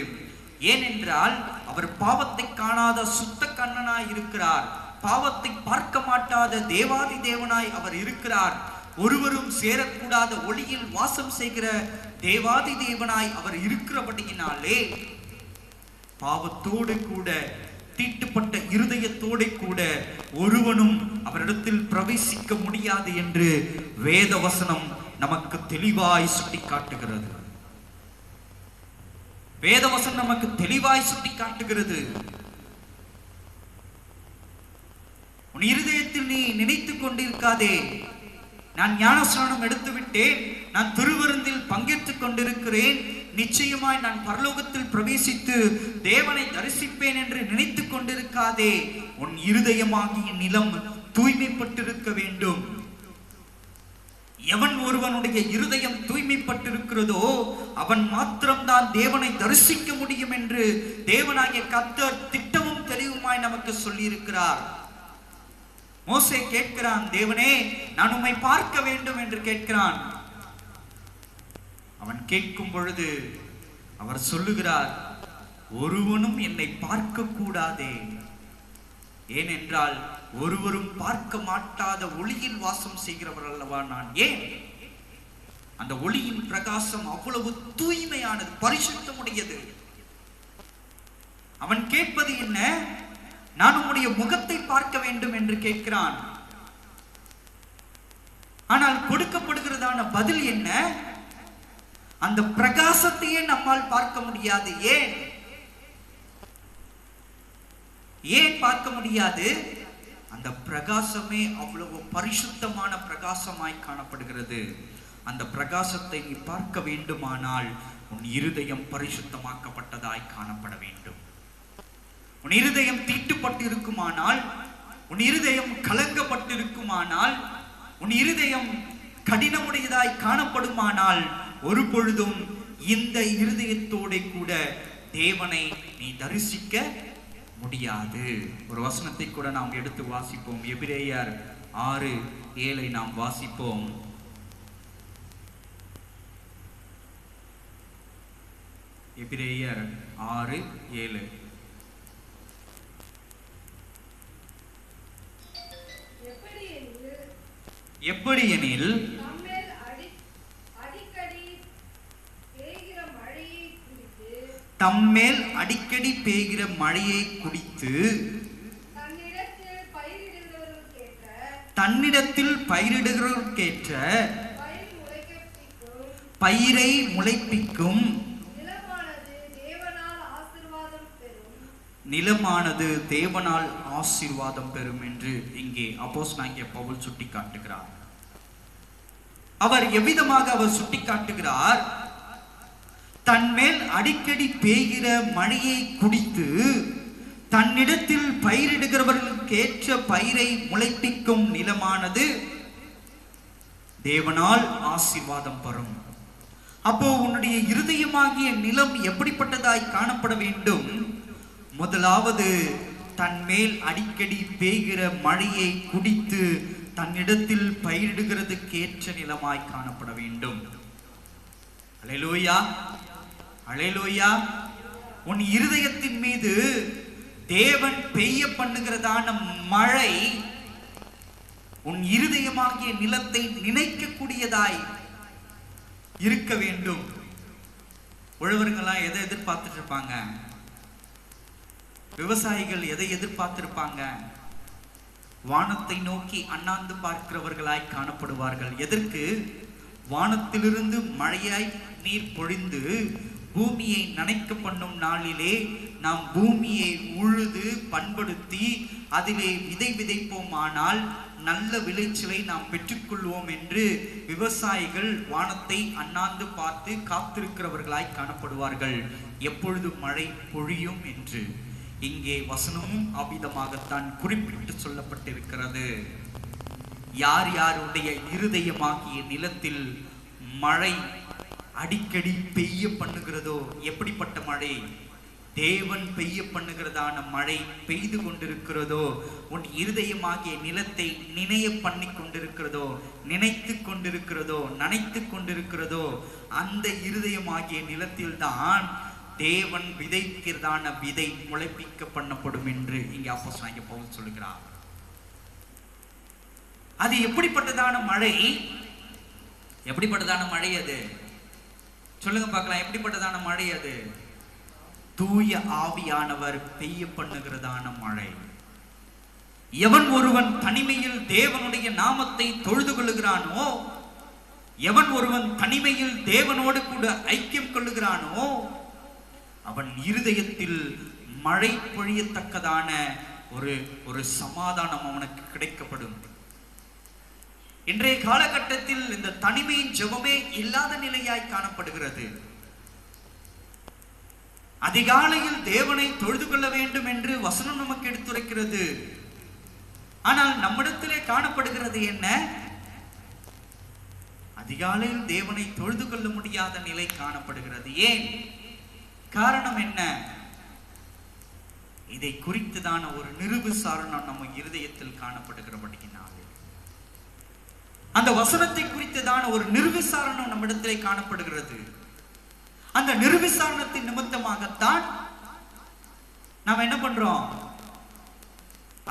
ஏனென்றால் அவர் பாவத்தை காணாத சுத்த கண்ணனாய் இருக்கிறார். பாவத்தை பார்க்க மாட்டாத தேவாதி தேவனாய் அவர் இருக்கிறார். ஒருவரும் சேரக்கூடாத ஒளியில் வாசம் செய்கிற தேவாதி தேவனாய் அவர் இருக்கிறபடியினாலே பாவத்தோடு கூட தீட்டுப்பட்ட இருதயத்தோடு கூட ஒருவனும் அவரிடத்தில் பிரவேசிக்க முடியாது என்று வேத வசனம் நமக்கு தெளிவாய் சுட்டி காட்டுகிறது. வேதவசனம் நமக்கு தெளிவாய் சுட்டி காட்டுகிறது. உன் இருதயத்தில் நீ நினைத்துக் கொண்டிருக்காதே, நான் ஞானஸ்நானம் எடுத்து விட்டேன், நான் திருவிருந்தில் பங்கேற்றுக் கொண்டிருக்கிறேன், நிச்சயமாய் நான் பரலோகத்தில் பிரவேசித்து தேவனை தரிசிப்பேன் என்று நினைத்துக் கொண்டிருக்காதே. உன் இருதயமாகிய நிலம் தூய்மைப்பட்டிருக்க வேண்டும். எவன் ஒருவனுடைய இருதயம் தூய்மைப்பட்டிருக்கிறதோ அவன் மாத்திரம்தான் தேவனை தரிசிக்க முடியும் என்று தேவனாகிய கர்த்தர் திட்டமும் தெளிவுமாய் நமக்கு சொல்லி இருக்கிறார். மோசே கேட்கிறான், தேவனே நான் உம்மை பார்க்க வேண்டும் என்று கேட்கிறான். அவன் கேட்கும் பொழுது அவர் சொல்லுகிறார், ஒருவனும் என்னை பார்க்க கூடாதே, ஏனென்றால் ஒருவரும் பார்க்க மாட்டாத ஒளியில் வாசம் செய்கிறவர் அல்லவா நான். ஏன் அந்த ஒளியின் பிரகாசம் அவ்வளவு தூய்மையானது, பரிசுத்தமுடையது. அவன் கேட்பது என்ன? நான் உம்முடைய முகத்தை பார்க்க வேண்டும் என்று கேட்கிறான். ஆனால் கொடுக்கப்படுகிறதான பதில் என்ன? அந்த பிரகாசத்தையே நம்மால் பார்க்க முடியாது. ஏன் பார்க்க முடியாது? அந்த பிரகாசமே அவ்வளவு பரிசுத்தமான பிரகாசமாய் காணப்படுகிறது. அந்த பிரகாசத்தை நீ பார்க்க வேண்டுமானால் உன் இருதயம் பரிசுத்தமாக்கப்பட்டதாய் காணப்பட வேண்டும். உன் இருதயம் தீட்டுப்பட்டு இருக்குமானால், உன் இருதயம் கலங்கப்பட்டிருக்குமானால், உன் இருதயம் கடினமுடையதாய் காணப்படுமானால் ஒரு பொழுதும் இந்த இருதயத்தோட கூட தேவனை நீ தரிசிக்க முடியாது. ஒரு வசனத்தை கூட நாம் எடுத்து வாசிப்போம். எபிரேயர் 6:7 நாம் வாசிப்போம். எபிரேயர் 6:7. எப்படியெனில் தம்மேல் அடிக்கடி பெய்கிற மழையை குடித்து தன்னிடத்தில் பயிரிடுகிறவர்க்கேற்ற பயிரை முளைப்பிக்கும் நிலமானது தேவனால் ஆசீர்வாதம் பெறும் என்று இங்கே அப்போஸ்தலனாகிய பவுல் சுட்டி காட்டுகிறார். அவர் எவ்விதமாக அவர் சுட்டி காட்டுகிறார்? தன்மேல் அடிக்கடி பெய்கிற மழையை குடித்து தன்னிடத்தில் பயிரிடுகிறவர்களுக்கு ஏற்ற பயிரை முளைப்பிக்கும் நிலமானது தேவனால் ஆசீர்வாதம் பெறும். அப்போ உன்னுடைய இருதயமாகிய நிலம் எப்படிப்பட்டதாய் காணப்பட வேண்டும்? முதலாவது தன்மேல் அடிக்கடி பெய்கிற மழையை குடித்து தன்னிடத்தில் பயிரிடுகிறதுக்கு ஏற்ற நிலமாய் காணப்பட வேண்டும். அல்லேலூயா, அல்லேலூயா. உன் இருதயத்தின் மீது தேவன் பெய்ய பண்ணுகிறதான மழை உன் இருதயமாகிய நிலத்தை நினைக்கக்கூடியதாய் இருக்க வேண்டும். உழவர்கள்லாம் எதை எதிர்பார்த்துட்டு இருப்பாங்க? விவசாயிகள் எதை எதிர்பார்த்திருப்பாங்க? வானத்தை நோக்கி அண்ணாந்து பார்க்கிறவர்களாய் காணப்படுவார்கள். எதற்கு? வானத்திலிருந்து மழையாய் நீர் பொழிந்து பூமியை நனைக்க பண்ணும் நாளிலே நாம் பூமியை உழுது பண்படுத்தி அதிலே விதை விதைப்போமானால் நல்ல விளைச்சலை நாம் பெற்றுக்கொள்வோம் என்று விவசாயிகள் வானத்தை அண்ணாந்து பார்த்து காத்திருக்கிறவர்களாய் காணப்படுவார்கள், எப்பொழுது மழை பொழியும் என்று. இங்கே வசனமும் அவ்விதமாகத்தான் குறிப்பிட்டு சொல்லப்பட்டிருக்கிறது. யார் யாருடைய இருதயமாகிய நிலத்தில் மழை அடிக்கடி பெய்ய பண்ணுகிறதோ, எப்படிப்பட்ட மழை? தேவன் பெய்ய பண்ணுகிறதான மழை பெய்து கொண்டிருக்கிறதோ, உன் இருதயமாகிய நிலத்தை நினைய பண்ணி கொண்டிருக்கிறதோ, நினைத்து கொண்டிருக்கிறதோ, நனைத்து கொண்டிருக்கிறதோ, அந்த இருதயமாகிய நிலத்தில் தான் தேவன் விதைக்கிறதான விதை முளைப்பிக்க பண்ணப்படும் என்று இங்கே அப்போஸ்தலனாகிய பவுல் சொல்லுகிறார். அது எப்படிப்பட்டதான மழை? எப்படிப்பட்டதான மழை அது? சொல்லுங்க பார்க்கலாம். எப்படிப்பட்டதான மழை அது? தூய ஆவியானவர் பெய்ய பண்ணுகிறதான மழை. எவன் ஒருவன் தனிமையில் தேவனுடைய நாமத்தை தொழுது கொள்ளுகிறானோ, எவன் ஒருவன் தனிமையில் தேவனோடு கூட ஐக்கியம் கொள்ளுகிறானோ, அவன் இருதயத்தில் மழை பொழியத்தக்கதான ஒரு சமாதானம் அவனுக்கு கிடைக்கப்படும். இன்றைய காலகட்டத்தில் இந்த தனிமையின் ஜெபமே இல்லாத நிலையாய் காணப்படுகிறது. அதிகாலையில் தேவனை தொழுது கொள்ள வேண்டும் என்று வசனம் நமக்கு எடுத்துரைக்கிறது. ஆனால் நம்மிடத்திலே காணப்படுகிறது என்ன? அதிகாலையில் தேவனை தொழுது கொள்ள முடியாத நிலை காணப்படுகிறது. ஏன்? காரணம் என்ன? இதை குறித்துதான ஒரு நிருபசாரணம் நம்ம இருதயத்தில் காணப்படுகிறபடியினால், அந்த வசனத்தை குறித்துதான ஒரு நிர்விசாரணம் நம்மிடத்திலே காணப்படுகிறது. அந்த நிர்விசாரணத்தின் நிமித்தமாகத்தான் நாம் என்ன பண்றோம்?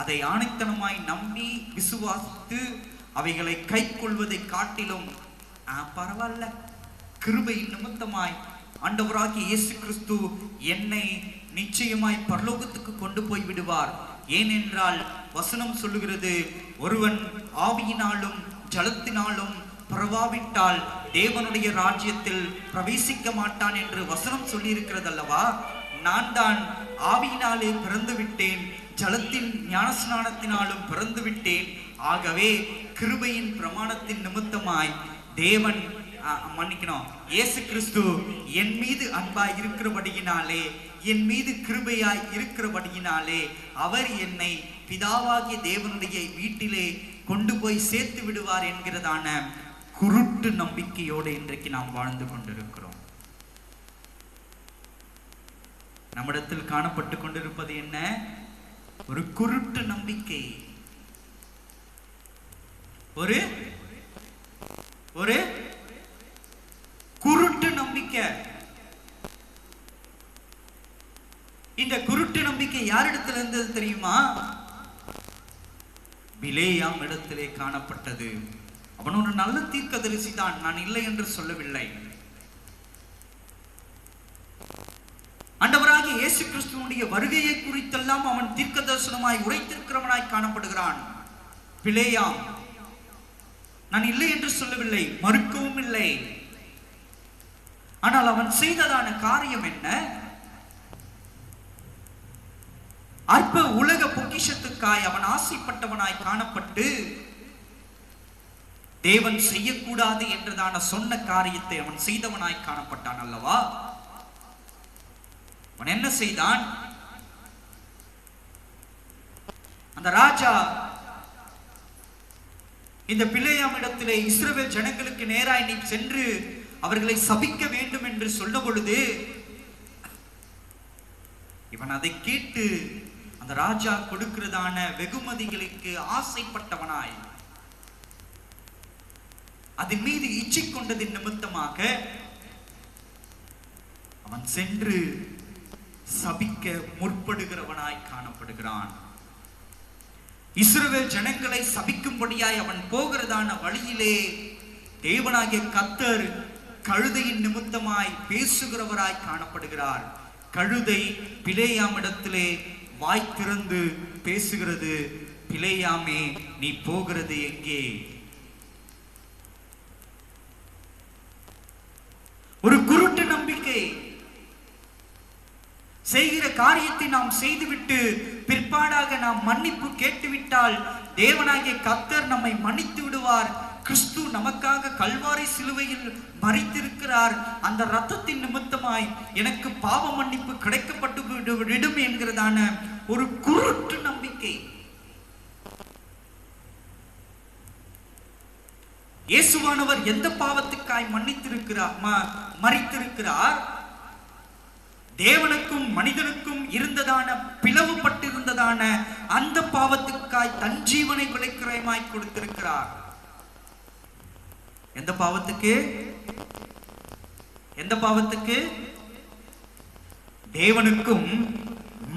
அதை ஆணைத்தனமாய் நம்பி விசுவாசித்து அவைகளை கை கொள்வதை காட்டிலும் பரவாயில்ல, கிருபை நிமித்தமாய் ஆண்டவராகிய இயேசு கிறிஸ்து என்னை நிச்சயமாய் பரலோகத்துக்கு கொண்டு போய் விடுவார். ஏனென்றால் வசனம் சொல்லுகிறது, ஒருவன் ஆவியினாலும் ஜலத்தினாலும் பிறவாவிட்டால் தேவனுடைய ராஜ்யத்தில் பிரவேசிக்க மாட்டான் என்று வசனம் சொல்லி இருக்கிறது அல்லவா. நான் தான் ஆவியினாலே பிறந்து விட்டேன், ஜலத்தின் ஞானஸ்நானத்தினாலும் பிறந்து விட்டேன். ஆகவே கிருபையின் பிரமாணத்தின் நிமித்தமாய் தேவன் மன்னிக்கணும், இயேசு கிறிஸ்து என் மீது அன்பாய் இருக்கிறபடியினாலே, என் மீது கிருபையாய் இருக்கிறபடியினாலே அவர் என்னை பிதாவாகிய தேவனுடைய வீட்டிலே கொண்டு போய் சேர்த்து விடுவார் என்கிறதான குருட்டு நம்பிக்கையோடு இன்றைக்கு நாம் வாழ்ந்து கொண்டிருக்கிறோம். நம்மிடத்தில் காணப்பட்டு கொண்டிருப்பது என்ன? ஒரு குருட்டு நம்பிக்கை, ஒரு ஒரு குருட்டு நம்பிக்கை. இந்த குருட்டு நம்பிக்கை யாரிடத்தில் இருந்தது தெரியுமா? பிலேயாம் இடத்திலே காணப்பட்டது. அவன் ஒரு நல்ல தீர்க்கதரிசி தான், நான் இல்லை என்று சொல்லவில்லை. ஆண்டவராகிய இயேசு கிறிஸ்துவினுடைய வருகையை குறித்தெல்லாம் அவன் தீர்க்க தரிசனமாய் உரைத்திருக்கிறவனாய் காணப்படுகிறான். பிலேயாம், நான் இல்லை என்று சொல்லவில்லை, மறுக்கவும் இல்லை. ஆனால் அவன் செய்ததான காரியம் என்ன? அற்ப உலக பொக்கிஷத்துக்காய் அவன் ஆசைப்பட்டவனாய் காணப்பட்டு தேவன் செய்யக்கூடாது என்றதான சொன்ன காரியத்தை அவன் செய்தவனாய் காணப்பட்டான் அல்லவா. அவன் என்ன செய்தான்? அந்த ராஜா இந்த பிலேயாம் இடத்திலே இஸ்ரவேல் ஜனங்களுக்கு நேராய் நீ சென்று அவர்களை சபிக்க வேண்டும் என்று சொல்ல பொழுது இவன் அதை கேட்டு அந்த ராஜா கொடுக்கிறதான வெகுமதிகளுக்கு ஆசைப்பட்டவனாய் அதன் மீது இச்சை கொண்டதின் நிமித்தமாக அவன் சென்று சபிக்க முற்படுகிறவனாய் காணப்படுகிறான். இஸ்ரவேல் ஜனங்களை சபிக்கும்படியாய் அவன் போகிறதான வழியிலே தேவனாகிய கர்த்தர் கழுதையின் நிமித்தமாய் பேசுகிறவராய் காணப்படுகிறார். கழுதை பிலேயாம் இடத்திலே வாய் திறந்து பேசுகிறது, பிலேயாமே நீ போகிறது எங்கே? ஒரு குருட்டு நம்பிக்கை. செய்கிற காரியத்தை நாம் செய்துவிட்டு பிற்பாடாக நாம் மன்னிப்பு கேட்டுவிட்டால் தேவனாகிய கர்த்தர் நம்மை மன்னித்து விடுவார். கிறிஸ்து நமக்காக கல்வாரி சிலுவையில் மரித்திருக்கிறார், அந்த இரத்தத்தின் நிமித்தமாய் எனக்கு பாவ மன்னிப்பு கிடைக்கப்பட்டு விடும் என்கிறதான ஒரு குருட்டு நம்பிக்கை. இயேசுவானவர் எந்த பாவத்துக்காய் மரித்திருக்கிறார்? தேவனுக்கும் மனிதனுக்கும் இருந்ததான பிளவுபட்டிருந்ததான அந்த பாவத்துக்காய் தன் ஜீவனை விலைக்கிரயமாய் கொடுத்திருக்கிறார். எந்த பாவத்துக்கு? எந்த பாவத்துக்கு? தேவனுக்கும்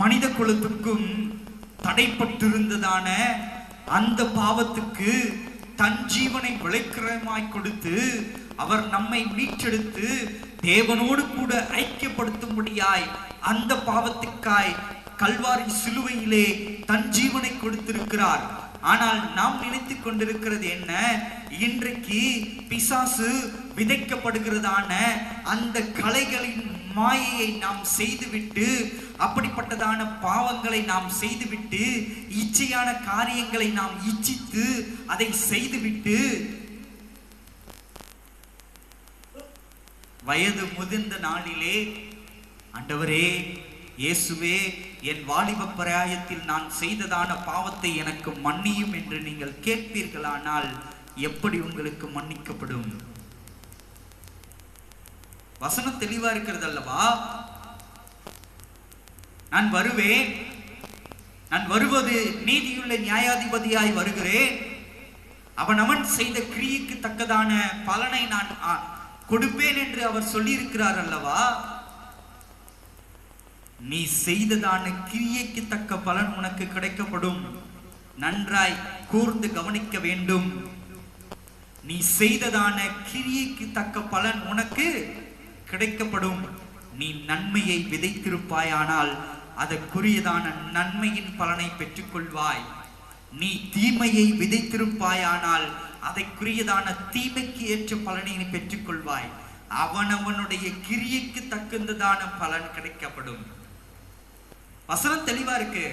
மனித குலத்துக்கும் தடைப்பட்டிருந்ததான அந்த பாவத்துக்கு தன் ஜீவனை விலைக்கிரயமாய் கொடுத்து அவர் நம்மை மீட்டெடுத்து தேவனோடு கூட ஐக்கியப்படுத்தும்படியாய் அந்த பாவத்துக்காய் கல்வாரி சிலுவையிலே தன் ஜீவனை கொடுத்திருக்கிறார். ஆனால் நாம் நினைத்துக் கொண்டிருக்கிறது என்ன? இன்றைக்கு பிசாசு விதைக்கப்படுகிறதான அந்த கலைகளின் மாயையை நாம் செய்துவிட்டு, அப்படிப்பட்டதான பாவங்களை நாம் செய்துவிட்டு, இச்சையான காரியங்களை நாம் இச்சித்து அதை செய்துவிட்டு வயது முதிர்ந்த நாளிலே ஆண்டவரே இயேசுவே என் வாலிப பிராயத்தில் நான் செய்ததான பாவத்தை எனக்கு மன்னியும் என்று நீங்கள் கேட்பீர்களானால் எப்படி உங்களுக்கு மன்னிக்கப்படும்? வசனம் தெளிவா இருக்கிறது அல்லவா? நான் வருவேன், நான் வருவது நீதியுள்ள நியாயாதிபதியாய் வருகிறேன், அவன் செய்த கிரியைக்கு தக்கதான பலனை நான் கொடுப்பேன் என்று அவர் சொல்லி இருக்கிறார் அல்லவா? நீ செய்ததான கிரியைக்கு தக்க பலன் உனக்கு கிடைக்கப்படும். நன்றாய் கூர்ந்து கவனிக்க வேண்டும். நீ செய்ததான கிரியைக்கு தக்க பலன் உனக்கு கிடைக்கப்படும். நீ நன்மையை விதைத்திருப்பாயானால் அதற்குரியதான நன்மையின் பலனை பெற்றுக்கொள்வாய். நீ தீமையை விதைத்திருப்பாயானால் அதற்குரியதான தீமைக்கு ஏற்ற பலனை நீ பெற்றுக்கொள்வாய். அவனவனுடைய கிரியைக்கு தகுந்ததான பலன் கிடைக்கப்படும். வசனம் தெளிவா இருக்கு.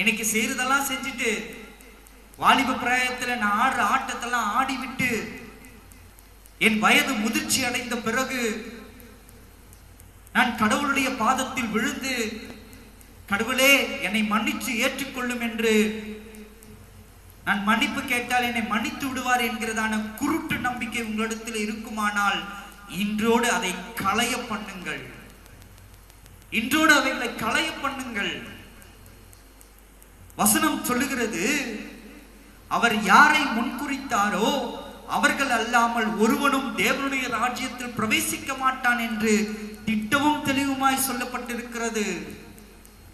இன்னைக்கு செய்யறதெல்லாம் செஞ்சுட்டு வாலிப பிராயத்துல நான் ஆடுற ஆட்டத்தெல்லாம் ஆடி விட்டு என் வயது முதிர்ச்சி அடைந்த பிறகு நான் கடவுளுடைய பாதத்தில் விழுந்து, கடவுளே என்னை மன்னிச்சு ஏற்றுக்கொள்ளும் என்று நான் மன்னிப்பு கேட்டால் என்னை மன்னித்து விடுவார் என்கிறதான குருட்டு நம்பிக்கை உங்களிடத்தில் இருக்குமானால் இன்றோடு அதை களைய பண்ணுங்கள். இன்றோடு அவைகளை களைய பண்ணுங்கள். வசனம் சொல்லுகிறது, அவர் யாரை முன்குறித்தாரோ அவர்கள் அல்லாமல் ஒருவனும் தேவனுடைய ராஜ்யத்தில் பிரவேசிக்க மாட்டான் என்று திட்டமும் தெளிவுமாய் சொல்லப்பட்டிருக்கிறது.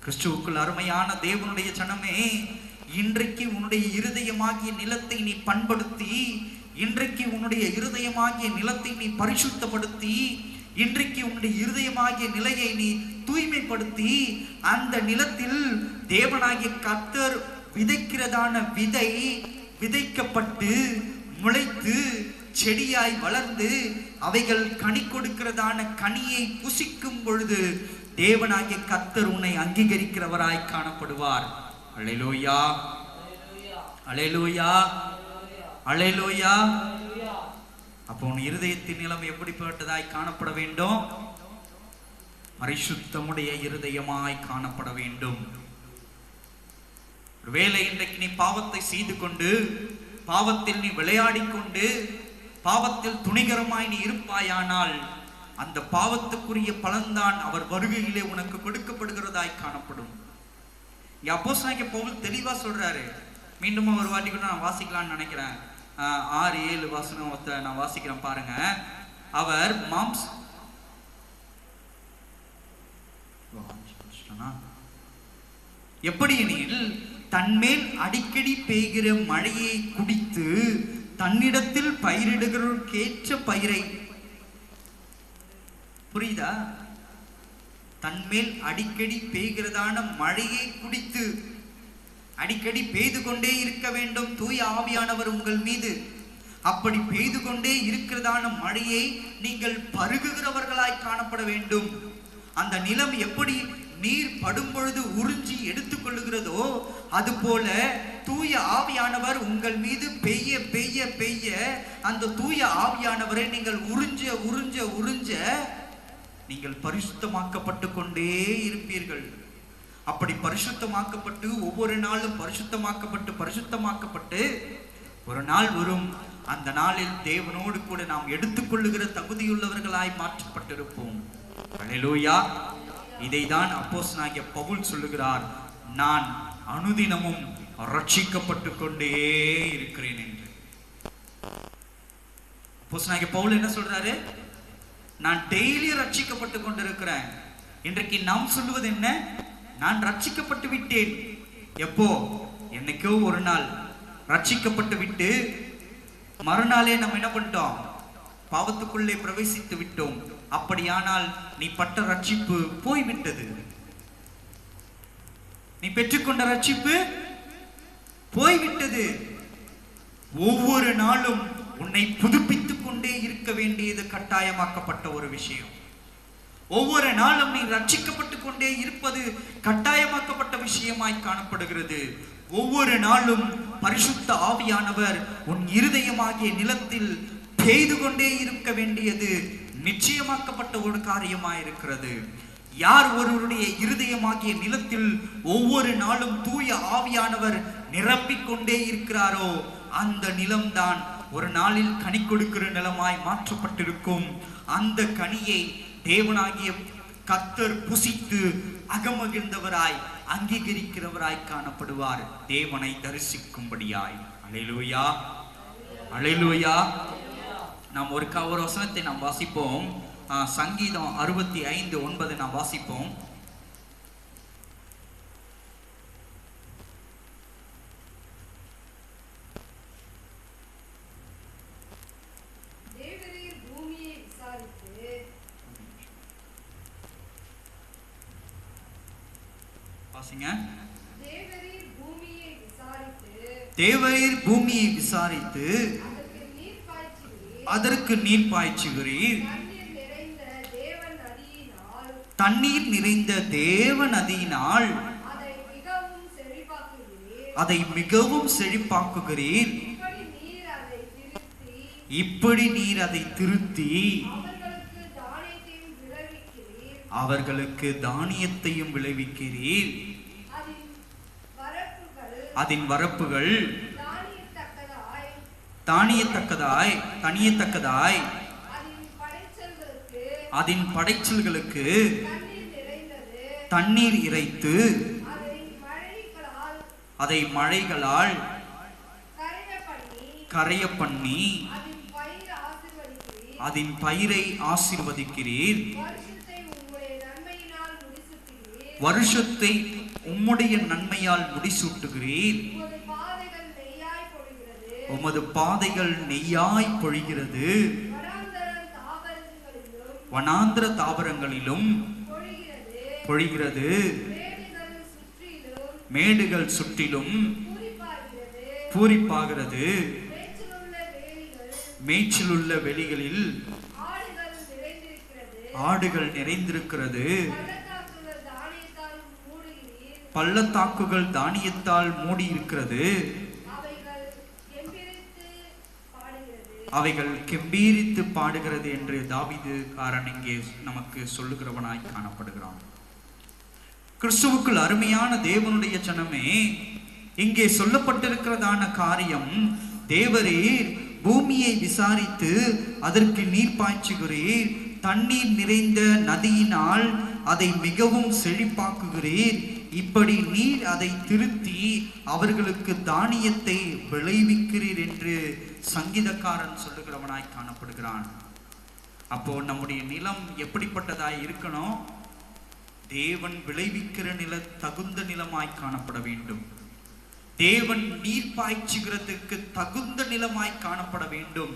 கிறிஸ்துவுக்குள் அருமையான தேவனுடைய ஜனமே, இன்றைக்கு உன்னுடைய இருதயமாகிய நிலத்தை நீ பண்படுத்தி, இன்றைக்கு உன்னுடைய இருதயமாகிய நிலத்தை நீ பரிசுத்தப்படுத்தி, இன்றைக்கு உன்னுடைய இருதயமாகிய நிலையை நீ தூய்மைப்படுத்தி, அந்த நிலத்தில் தேவனாகிய கர்த்தர் விதைக்கிறதான விதை விதைக்கப்பட்டு முளைத்து செடியாய் வளர்ந்து அவைகள் கனி கொடுக்கிறதான கனியை புசிக்கும் பொழுது தேவனாகிய கர்த்தர் உன்னை அங்கீகரிக்கிறவராய் காணப்படுவார். அல்லேலூயா, அல்லேலூயா, அல்லேலூயா. அப்போ உன் இருதயத்தின் நிலம் எப்படிப்பட்டதாய் காணப்பட வேண்டும்? பரிசுத்தமுடைய இருதயமாய் காணப்பட வேண்டும். ஒருவேளை இன்றைக்கு நீ பாவத்தை செய்து கொண்டு, பாவத்தில் நீ விளையாடி கொண்டு, பாவத்தில் துணிகரமாய் நீ இருப்பாயானால் அந்த பாவத்துக்குரிய பலன்தான் அவர் வருகையிலே உனக்கு கொடுக்கப்படுகிறதாய் காணப்படும். அப்போஸ்தலனாகிய பவுல் தெளிவா சொல்றாரு. மீண்டும் ஒரு வாட்டி கூட நான் வாசிக்கலாம்னு நினைக்கிறேன். 6-7 வசனத்தை நான் வாசிக்கிறேன் பாருங்க. அவர் எப்படி எனில் தன்மேல் அடிக்கடி பெய்கிற மழையை குடித்து தன்னிடத்தில் பயிரிடுகிறேற்ற பயிரை, புரியுதா? தன்மேல் அடிக்கடி பெய்கிறதான மழையை குடித்து, அடிக்கடி பெய்து கொண்டே இருக்க வேண்டும் தூய ஆவியானவர் உங்கள் மீது. அப்படி பெய்து கொண்டே இருக்கிறதான மழையை நீங்கள் பருகுகிறவர்களாய் காணப்பட வேண்டும். அந்த நிலம் எப்படி நீர் படும் பொழுது உறிஞ்சி எடுத்துக்கொள்ளுகிறதோ அதுபோல தூய ஆவியானவர் உங்கள் மீது பெய்ய பெய்ய பெய்ய அந்த தூய ஆவியானவரை நீங்கள் உறிஞ்ச உறிஞ்ச உறிஞ்ச நீங்கள் பரிசுத்தமாக்கப்பட்டு கொண்டே இருப்பீர்கள். அப்படி பரிசுத்தமாக்கப்பட்டு ஒவ்வொரு நாளும் பரிசுத்தமாக்கப்பட்டு ஒரு நாள் வரும், அந்த நாளில் தேவனோடு கூட நாம் எடுத்துக்கொள்ளுகிற தகுதியுள்ளவர்களாய் மாற்றப்பட்டிருப்போம். அல்லேலூயா. இதைதான் அப்போஸ்தலனாகிய பவுல் சொல்லுகிறார், நான் அனுதினமும் ரட்சிக்கப்பட்டு கொண்டே இருக்கிறேன் என்று. அப்போஸ்தலனாகிய பவுல் என்ன சொல்றாரு? நான் டெய்லி ரட்சிக்கப்பட்டு கொண்டிருக்கிறேன். இன்றைக்கு நாம் சொல்லுவது என்ன? நான் ரட்சிக்கப்பட்டு விட்டேன். எப்போ? என்னைக்கோ ஒரு நாள் ரட்சிக்கப்பட்டு விட்டு மறுநாளே நம்ம என்ன பண்ணிட்டோம்? பாவத்துக்குள்ளே பிரவேசித்து விட்டோம். அப்படியானால் நீ பட்ட ரட்சிப்பு போய்விட்டது. நீ பெற்றுக்கொண்ட ரட்சிப்பு போய்விட்டது. ஒவ்வொரு நாளும் உன்னை புதுப்பித்துக் கொண்டே இருக்க வேண்டியது கட்டாயமாக்கப்பட்ட ஒரு விஷயம். ஒவ்வொரு நாளும் நீ ரட்சிக்கப்பட்டு கொண்டே இருப்பது கட்டாயமாக்கப்பட்ட விஷயமாய் காணப்படுகிறது. ஒவ்வொரு நாளும் பரிசுத்த ஆவியானவர் உன் இருதயமாகிய நிலத்தில் பெய்து கொண்டே இருக்க வேண்டியது நிச்சயமாக்கப்பட்ட ஒரு காரியமாயிருக்கிறது. யார் ஒருவருடைய இருதயமாகிய நிலத்தில் ஒவ்வொரு நாளும் தூய ஆவியானவர் நிரப்பிக்கொண்டே இருக்கிறாரோ அந்த நிலம்தான் ஒரு நாளில் கனி கொடுக்கிற நிலமாய் மாற்றப்பட்டிருக்கும். அந்த கனியை தேவனாகிய கர்த்தர் புசித்து அகமகிழ்ந்தவராய் அங்கீகரிக்கிறவராய் காணப்படுவார், தேவனை தரிசிக்கும்படியாய். அல்லேலூயா, அல்லேலூயா. நாம் ஒரு வசனத்தை நாம் வாசிப்போம். சங்கீதம் 65:9 நாம் வாசிப்போம். வாசிங்க. தேவரீர் பூமியை விசாரித்து அதற்கு நீர் பாய்ச்சுகிறீர். தண்ணீர் நிறைந்த தேவ நதியினால் அதை மிகவும் செழிப்பாக்குகிறீர். இப்படி நீர் அதை திருத்தி அவர்களுக்கு தானியத்தையும் விளைவிக்கிறீர். அதன் வரப்புகள் தனியத்தக்கதாய் அதன் படைச்சல்களுக்கு தண்ணீர் இறைத்து அதை மழைகளால் கரைய பண்ணி அதன் பயிரை ஆசீர்வதிக்கிறீர். வருஷத்தை உம்முடைய நன்மையால் முடிசூட்டுகிறீர். உமது பாதைகள் நெய்யாய் பொழிகிறது. வனாந்திர தாவரங்களிலும் பொழிகிறது. மேடுகள் சுற்றிலும் பூரிப்பாகிறது. மேய்ச்சலுள்ள வெளிகளில் ஆடுகள் நிறைந்திருக்கிறது. பள்ளத்தாக்குகள் தானியத்தால் மூடி இருக்கிறது. அவைகள் கெம்பீரித்து பாடுகிறது என்று தாவீதுக்காரன் இங்கே நமக்கு சொல்லுகிறவனாய் காணப்படுகிறான். கிறிஸ்துவுக்குள் அருமையான தேவனுடைய ஜனமே, இங்கே சொல்லப்பட்டிருக்கிறதான காரியம், தேவரீர் பூமியை விசாரித்து அதற்கு நீர் பாய்ச்சுகிறீர். தண்ணீர் நிறைந்த நதியினால் அதை மிகவும் செழிப்பாக்குகிறீர். இப்படி நீர் அதை திருத்தி அவர்களுக்கு தானியத்தை விளைவிக்கிறீர் என்று சங்கீதக்காரன் சொல்லுகிறவனாய் காணப்படுகிறான். அப்போ நம்முடைய நிலம் எப்படிப்பட்டதாய் இருக்கணும்? தேவன் விளைவிக்கிற தகுந்த நிலமாய் காணப்பட வேண்டும். தேவன் நீர் பாய்ச்சுகிறதுக்கு தகுந்த நிலமாய் காணப்பட வேண்டும்.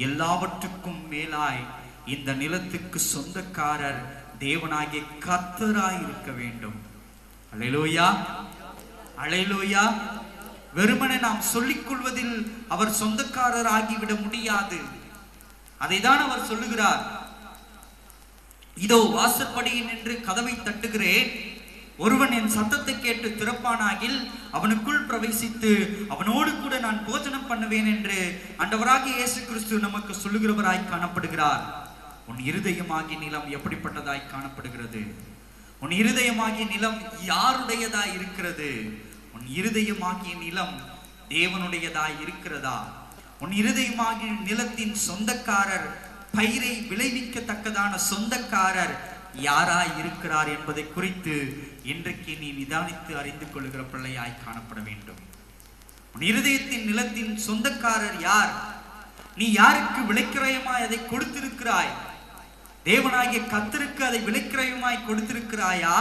எல்லாவற்றுக்கும் மேலாய் இந்த நிலத்துக்கு சொந்தக்காரர் தேவனாகிய கர்த்தராய் இருக்க வேண்டும். அல்லேலூயா, அல்லேலூயா. வெறுமனே நாம் சொல்லிக் கொள்வதில் அவர் சொந்தக்காரர் ஆகிவிட முடியாது. அதைதான் அவர் சொல்லுகிறார். இதோ வாசற்படியில் நின்று கதவை தட்டுகிறேன். ஒருவன் என் சத்தத்தை கேட்டு திறப்பானாகில் அவனுக்குள் பிரவேசித்து அவனோடு கூட நான் போஜனம் பண்ணுவேன் என்று ஆண்டவராகிய இயேசு கிறிஸ்து நமக்கு சொல்லுகிறவராய் காணப்படுகிறார். உன் இருதயமாகிய நிலம் எப்படிப்பட்டதாய் காணப்படுகிறது? உன் இருதயமாகிய நிலம் யாருடையதாய் இருக்கிறது? உன் இருதயமாகிய நிலம் தேவனுடையதாய் இருக்கிறதா? உன் இருதயமாகிய நிலத்தின் சொந்தக்காரர், பயிரை விளைவிக்கத்தக்கதான சொந்தக்காரர் யாராய் இருக்கிறார் என்பதை குறித்து இன்றைக்கு நீ நிதானித்து அறிந்து கொள்ளுகிற பிள்ளையாய் காணப்பட வேண்டும். உன் இருதயத்தின் நிலத்தின் சொந்தக்காரர் யார்? நீ யாருக்கு விளைக்கிரயமாய் அதை கொடுத்திருக்கிறாய்? தேவனாகிய கர்த்தருக்கு அதை விளைக்கிரயமாய் கொடுத்திருக்கிறாயா,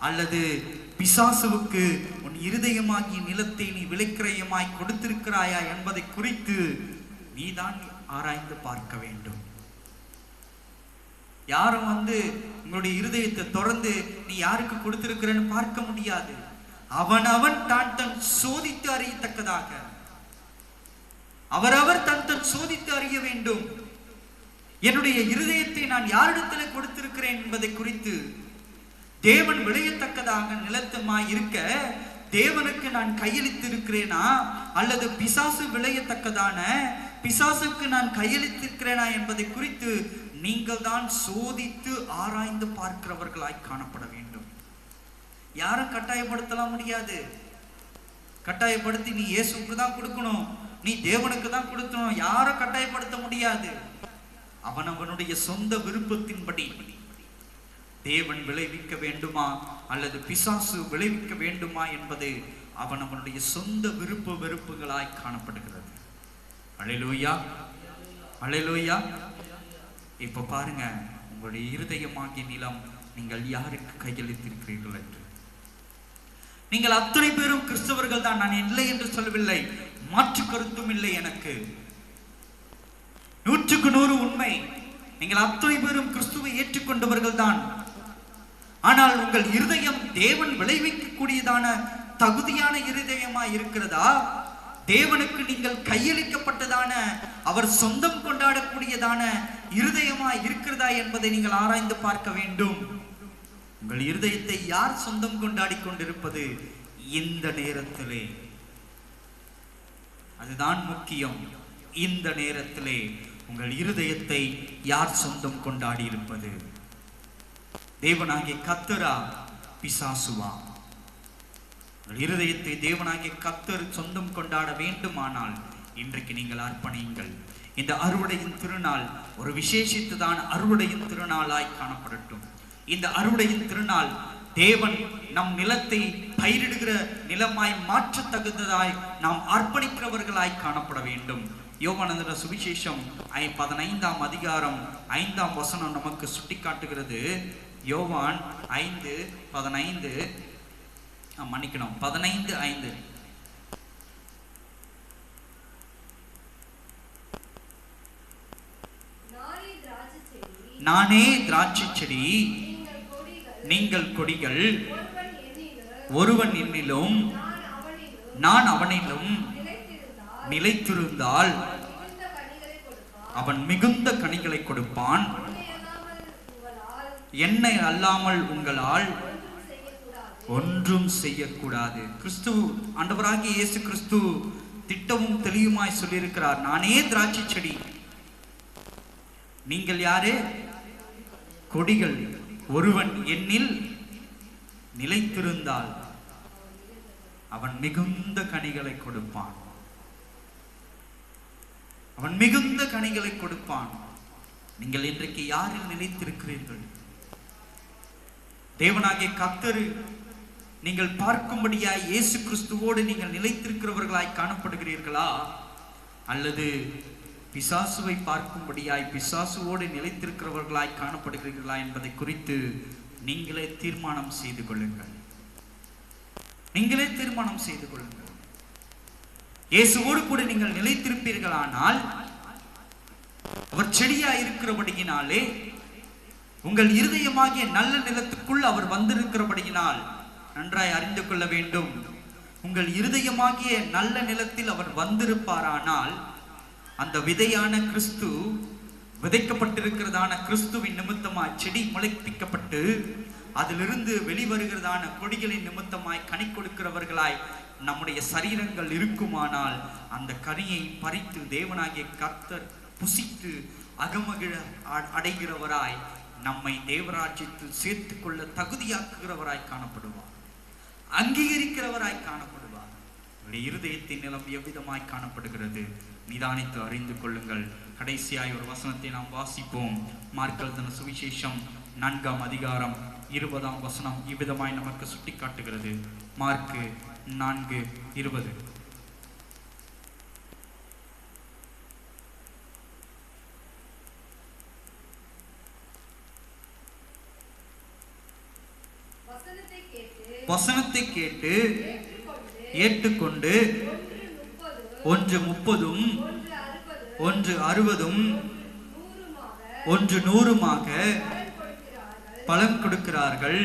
அல்லது பிசாசுவுக்கு உன் இருதயமாகிய நிலத்தை நீ விளைக்கிரயமாய் கொடுத்திருக்கிறாயா என்பதை குறித்து நீதான் ஆராய்ந்து பார்க்க வேண்டும். யாரும் உங்களுடைய இருதயத்தை திறந்து நீ யாருக்கு கொடுத்திருக்கிறன்னு பார்க்க முடியாது. அவன் தான் சோதித்து அறியத்தக்கதாக அவரவர் தன் சோதித்து அறிய வேண்டும். என்னுடைய இருதயத்தை நான் யாரிடத்தில் கொடுத்திருக்கிறேன் என்பதை குறித்து தேவன் விளையத்தக்கதாக நிலத்தமாய் இருக்க தேவனுக்கு நான் கையளித்திருக்கிறேனா, அல்லது பிசாசு விளையத்தக்கதான பிசாசுக்கு நான் கையளித்திருக்கிறேனா என்பதை குறித்து நீங்கள் தான் சோதித்து ஆராய்ந்து பார்க்கிறவர்களாய் காணப்பட வேண்டும். யாரும் கட்டாயப்படுத்தலாம் முடியாது. கட்டாயப்படுத்தி நீ இயேசுக்கு தான் கொடுக்கணும், நீ தேவனுக்கு தான் கொடுக்கணும், யாரும் கட்டாயப்படுத்த முடியாது. அவனுடைய சொந்த விருப்பத்தின்படி தேவன் விளைவிக்க வேண்டுமா அல்லது பிசாசு விளைவிக்க வேண்டுமா என்பது அவனுடைய சொந்த விருப்ப வெறுப்புகளாய் காணப்படுகிறது. அல்லேலூயா, அல்லேலூயா. இப்ப பாருங்க, உங்களுடைய இருதயமாகிய நிலம் நீங்கள் யாருக்கு கையளித்திருக்கிறீர்கள் என்று. நீங்கள் அத்தனை பேரும் கிறிஸ்தவர்கள் தான், நான் இல்லை என்று சொல்லவில்லை, மாற்று கருத்தும் இல்லை எனக்கு. 100% உண்மை. நீங்கள் அத்தனை பேரும் கிறிஸ்துவை ஏற்றுக்கொண்டவர்கள் தான். ஆனால் உங்கள் இருதயம் தேவன் விளைவிக்கக்கூடியதான தகுதியான இருதயமா இருக்கிறதா? தேவனுக்கு நீங்கள் கையளிக்கப்பட்டதான, அவர் சொந்தம் கொண்டாடக்கூடியதான இருதயமா இருக்கிறதா என்பதை நீங்கள் ஆராய்ந்து பார்க்க வேண்டும். உங்கள் இருதயத்தை யார் சொந்தம் கொண்டாடி கொண்டிருப்பது இந்த நேரத்திலே? அதுதான் முக்கியம். இந்த நேரத்திலே உங்கள் இருதயத்தை யார் சொந்தம் கொண்டாடி இருப்பது? தேவனாகிய கர்த்தரா, பிசாசுவா? உங்கள் இருதயத்தை தேவனாகிய கர்த்தர் சொந்தம் கொண்டாட வேண்டுமானால் இன்றைக்கு நீங்கள் அர்ப்பணியுங்கள். இந்த அறுவடையின் திருநாள் ஒரு விசேஷித்ததான அறுவடையின் திருநாளாய் காணப்படட்டும். இந்த அறுவடையின் திருநாள் தேவன் நம் நிலத்தை பயிரிடுகிற நிலமாய் மாற்ற தகுந்ததாய் நாம் அர்ப்பணிக்கிறவர்களாய் காணப்பட வேண்டும். யோவான் சுவிசேஷம் 15ஆம் அதிகாரம் 5ஆம் வசனம் நமக்கு சுட்டிக்காட்டுகிறது. யோவான் 5:15, மன்னிக்கணும், 15:5. நானே திராட்சை செடி, நீங்கள் கொடிகள். ஒருவன் என்னிலும் நான் அவனிலும் நிலைத்திருந்தால் அவன் மிகுந்த கனிகளை கொடுப்பான். என்னை அல்லாமல் உங்களால் ஒன்றும் செய்யக்கூடாது. கிறிஸ்து, ஆண்டவராகிய இயேசு கிறிஸ்து திட்டமும் தெளிவுமாய் சொல்லியிருக்கிறார். நானே திராட்சை செடி, நீங்கள் யாரு? கொடிகள். ஒருவன் என்னில் நிலைத்திருந்தால் அவன் மிகுந்த கனிகளை கொடுப்பான். அவன் மிகுந்த கனிகளை கொடுப்பான். நீங்கள் இன்றைக்கு யாரில் நிலைத்திருக்கிறீர்கள்? தேவனாகிய கர்த்தர் நீங்கள் பார்க்கும்படியாய் இயேசு கிறிஸ்துவோடு நீங்கள் நிலைத்திருக்கிறவர்களாய் காணப்படுகிறீர்களா? அல்லது பிசாசுவை பார்க்கும்படியாய் பிசாசுவோடு நிலைத்திருக்கிறவர்களாய் காணப்படுகிறீர்களா என்பதை குறித்து நீங்களே தீர்மானம் செய்து கொள்ளுங்கள். நீங்களே தீர்மானம் செய்து கொள்ளுங்கள். இயேசுவோடு கூட நீங்கள் நிலைத்திருப்பீர்களானால், அவர் செடியா இருக்கிறபடியினாலே, உங்கள் இருதயமாகிய நல்ல நிலத்துக்குள் அவர் வந்திருக்கிறபடியினால் நன்றாய் அறிந்து கொள்ள வேண்டும். உங்கள் இருதயமாகிய நல்ல நிலத்தில் அவர் வந்திருப்பாரானால், அந்த விதையான கிறிஸ்து, விதைக்கப்பட்டிருக்கிறதான கிறிஸ்துவின் நிமித்தமாய் செடி முளைப்பிக்கப்பட்டு அதிலிருந்து வெளிவருகிறதான கொடிகளின் நிமித்தமாய் கனி கொடுக்கிறவர்களாய் நம்முடைய சரீரங்கள் இருக்குமானால், அந்த கனியை பறித்து தேவனாகிய கர்த்தர் புசித்து அகமகிழ அடைகிறவராய் நம்மை தேவராஜ்யத்தில் சேர்த்துக் கொள்ள தகுதியாக்குகிறவராய் காணப்படுவார், அங்கீகரிக்கிறவராய் காணப்படுவார். இருதயத்தின் நிலம் எவ்விதமாய் காணப்படுகிறது நிதானித்து அறிந்து கொள்ளுங்கள். கடைசியாய் ஒரு வசனத்தை நாம் வாசிப்போம். மார்க் எழுதின சுவிசேஷம் 4ஆம் அதிகாரம் 20ஆம் வசனம் இவ்விதமாய் நமக்கு சுட்டி காட்டுகிறது. மார்க் 4:20. வசனத்தை கேட்டு ஏற்றுக்கொண்டு 1:30, 1:60, 100 பலன் கொடுக்கிறார்கள்.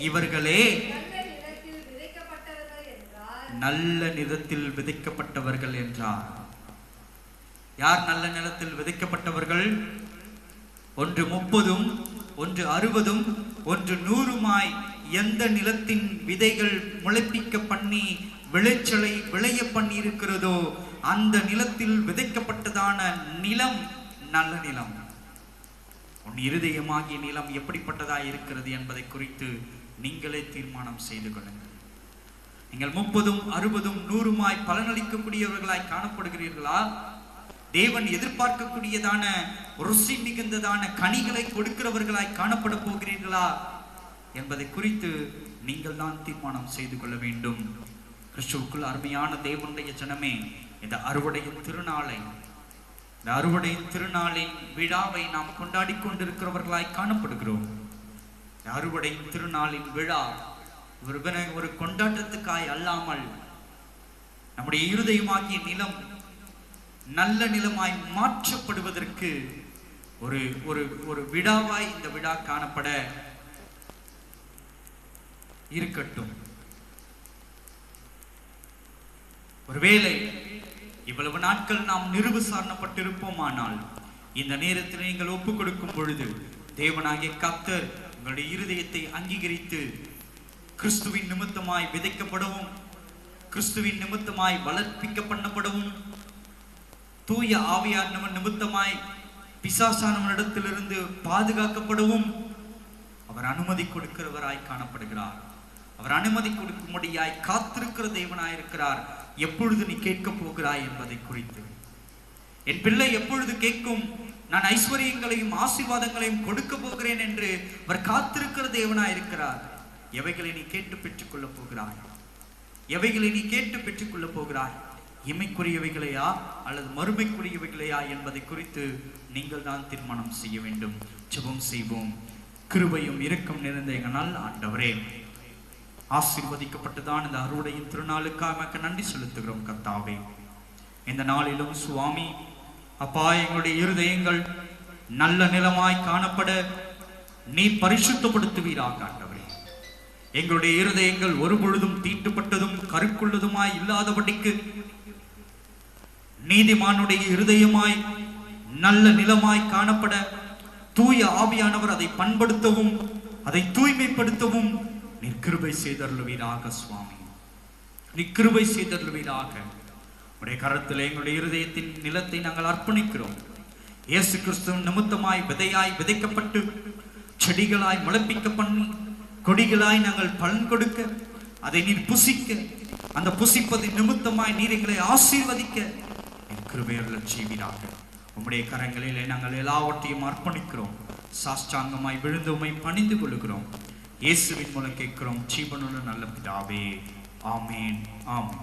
இவர்களே நல்ல நிலத்தில் விதைக்கப்பட்டவர்கள் என்றார். யார் நல்ல நிலத்தில் விதைக்கப்பட்டவர்கள்? 1:30, 1:60, 100 எந்த நிலத்தின் விதைகள் முளைப்பிக்க பண்ணி விளைச்சலை விளைய பண்ணி இருக்கிறதோ அந்த நிலத்தில் விதைக்கப்பட்டதான நிலம் நல்ல நிலம். உன் இருதயமாகிய நிலம் எப்படிப்பட்டதா இருக்கிறது என்பதை குறித்து நீங்களே தீர்மானம் செய்து கொள்ளுங்கள். நீங்கள் 30, 60, 100 பலனளிக்கக்கூடியவர்களாய் காணப்படுகிறீர்களா? தேவன் எதிர்பார்க்கக்கூடியதான ருசி மிகுந்ததான கனிகளை கொடுக்கிறவர்களாய் காணப்பட போகிறீர்களா என்பதை குறித்து நீங்கள் தான் தீர்மானம் செய்து கொள்ள வேண்டும். கிறிஸ்துவுக்குள் அருமையான தேவனுடைய ஜனமே, இந்த அறுவடையின் திருநாளின் விழாவை நாம் கொண்டாடி கொண்டிருக்கிறவர்களாய் காணப்படுகிறோம். அறுவடையின் திருநாளின் விழா ஒரு கொண்டாட்டத்துக்காய் அல்லாமல் நம்முடைய இருதயமாகிய நிலம் நல்ல நிலமாய் மாற்றப்படுவதற்கு ஒரு ஒரு ஒரு விழாவாய் இந்த விழா காணப்பட இருக்கட்டும். ஒருவேளை இவ்வளவு நாட்கள் நாம் நிர்விசாரணப்பட்டிருப்போமானால் இந்த நேரத்தில் நீங்கள் ஒப்புக் கொடுக்கும் பொழுது தேவனாகிய கர்த்தர் உங்களுடைய இருதயத்தை அங்கீகரித்து கிறிஸ்துவின் நிமித்தமாய் விதைக்கப்படவும், கிறிஸ்துவின் நிமித்தமாய் வளர்ப்பிக்க பண்ணப்படவும், தூய ஆவியானவன் நிமித்தமாய் பிசாசானவனிடத்திலிருந்து பாதுகாக்கப்படவும் அவர் அனுமதி கொடுக்கிறவராய் காணப்படுகிறார். அவர் அனுமதி கொடுக்கும்படியாய் காத்திருக்கிற தேவனாயிருக்கிறார். எப்பொழுது நீ கேட்க போகிறாய் என்பதை குறித்து, என் பிள்ளை எப்பொழுது கேட்கும், நான் ஐஸ்வர்யங்களையும் ஆசீர்வாதங்களையும் கொடுக்க போகிறேன் என்று அவர் காத்திருக்கிற தேவனாயிருக்கிறார். எவைகளை நீ கேட்டு பெற்றுக் கொள்ள போகிறாய்? எவைகளை நீ கேட்டு பெற்றுக் கொள்ள போகிறாய்? இமைக்குரியவைகளையா அல்லது மறுமைக்குரியவைகளையா என்பதை குறித்து நீங்கள் தான் தீர்மானம் செய்ய வேண்டும். ஜெபம் செய்வோம். கிருபையும் இரக்கம் நிறைந்த எங்கள் நல்ல ஆண்டவரே, ஆசீர்வதிக்கப்பட்டதான் இந்த அறுவடையின் திருநாளுக்காக நன்றி செலுத்துகிறோம் கர்த்தாவே. இந்த நாளிலும் சுவாமி அப்பா, எங்களுடைய இருதயங்கள் நல்ல நிலமாய் காணப்பட நீ பரிசுத்தப்படுத்துவீராக ஆண்டவரே. எங்களுடைய இருதயங்கள் ஒரு பொழுதும் தீட்டுப்பட்டதும் கருக்குள்ளதுமாய் இல்லாதபடிக்கு நீதிமானுடைய இருதயமாய் நல்ல நிலமாய் காணப்பட தூய ஆவியானவர் அதை பண்படுத்தவும் அதை தூய்மைப்படுத்தவும் நீர் கிருபை செய்தருளுவீராக சுவாமி. நீ கிருபை செய்தருளுவீராக. உடைய கரத்தில் எங்களுடைய இருதயத்தின் நிலத்தை நாங்கள் அர்ப்பணிக்கிறோம். இயேசு கிறிஸ்துவின் நிமித்தமாய் விதையாய் விதைக்கப்பட்டு செடிகளாய் முளைப்பிக்க பண்ணி கொடிகளாய் நாங்கள் பலன் கொடுக்க, அதை நீர் புசிக்க, அந்த புசிப்பதின் நிமித்தமாய் நீர் எங்களை ஆசீர்வதிக்க கிருபையருளச் செய்வீராக. உம்முடைய கரங்களிலே நாங்கள் எல்லாவற்றையும் அர்ப்பணிக்கிறோம். சாஷ்டாங்கமாய் விழுந்து உம்மை பணிந்து கொள்கிறோம். இயேசுவின் மூலம் கேட்கிறோம் ஜீவனுள்ள நல்ல பிதாவே. ஆமேன். ஆமென்.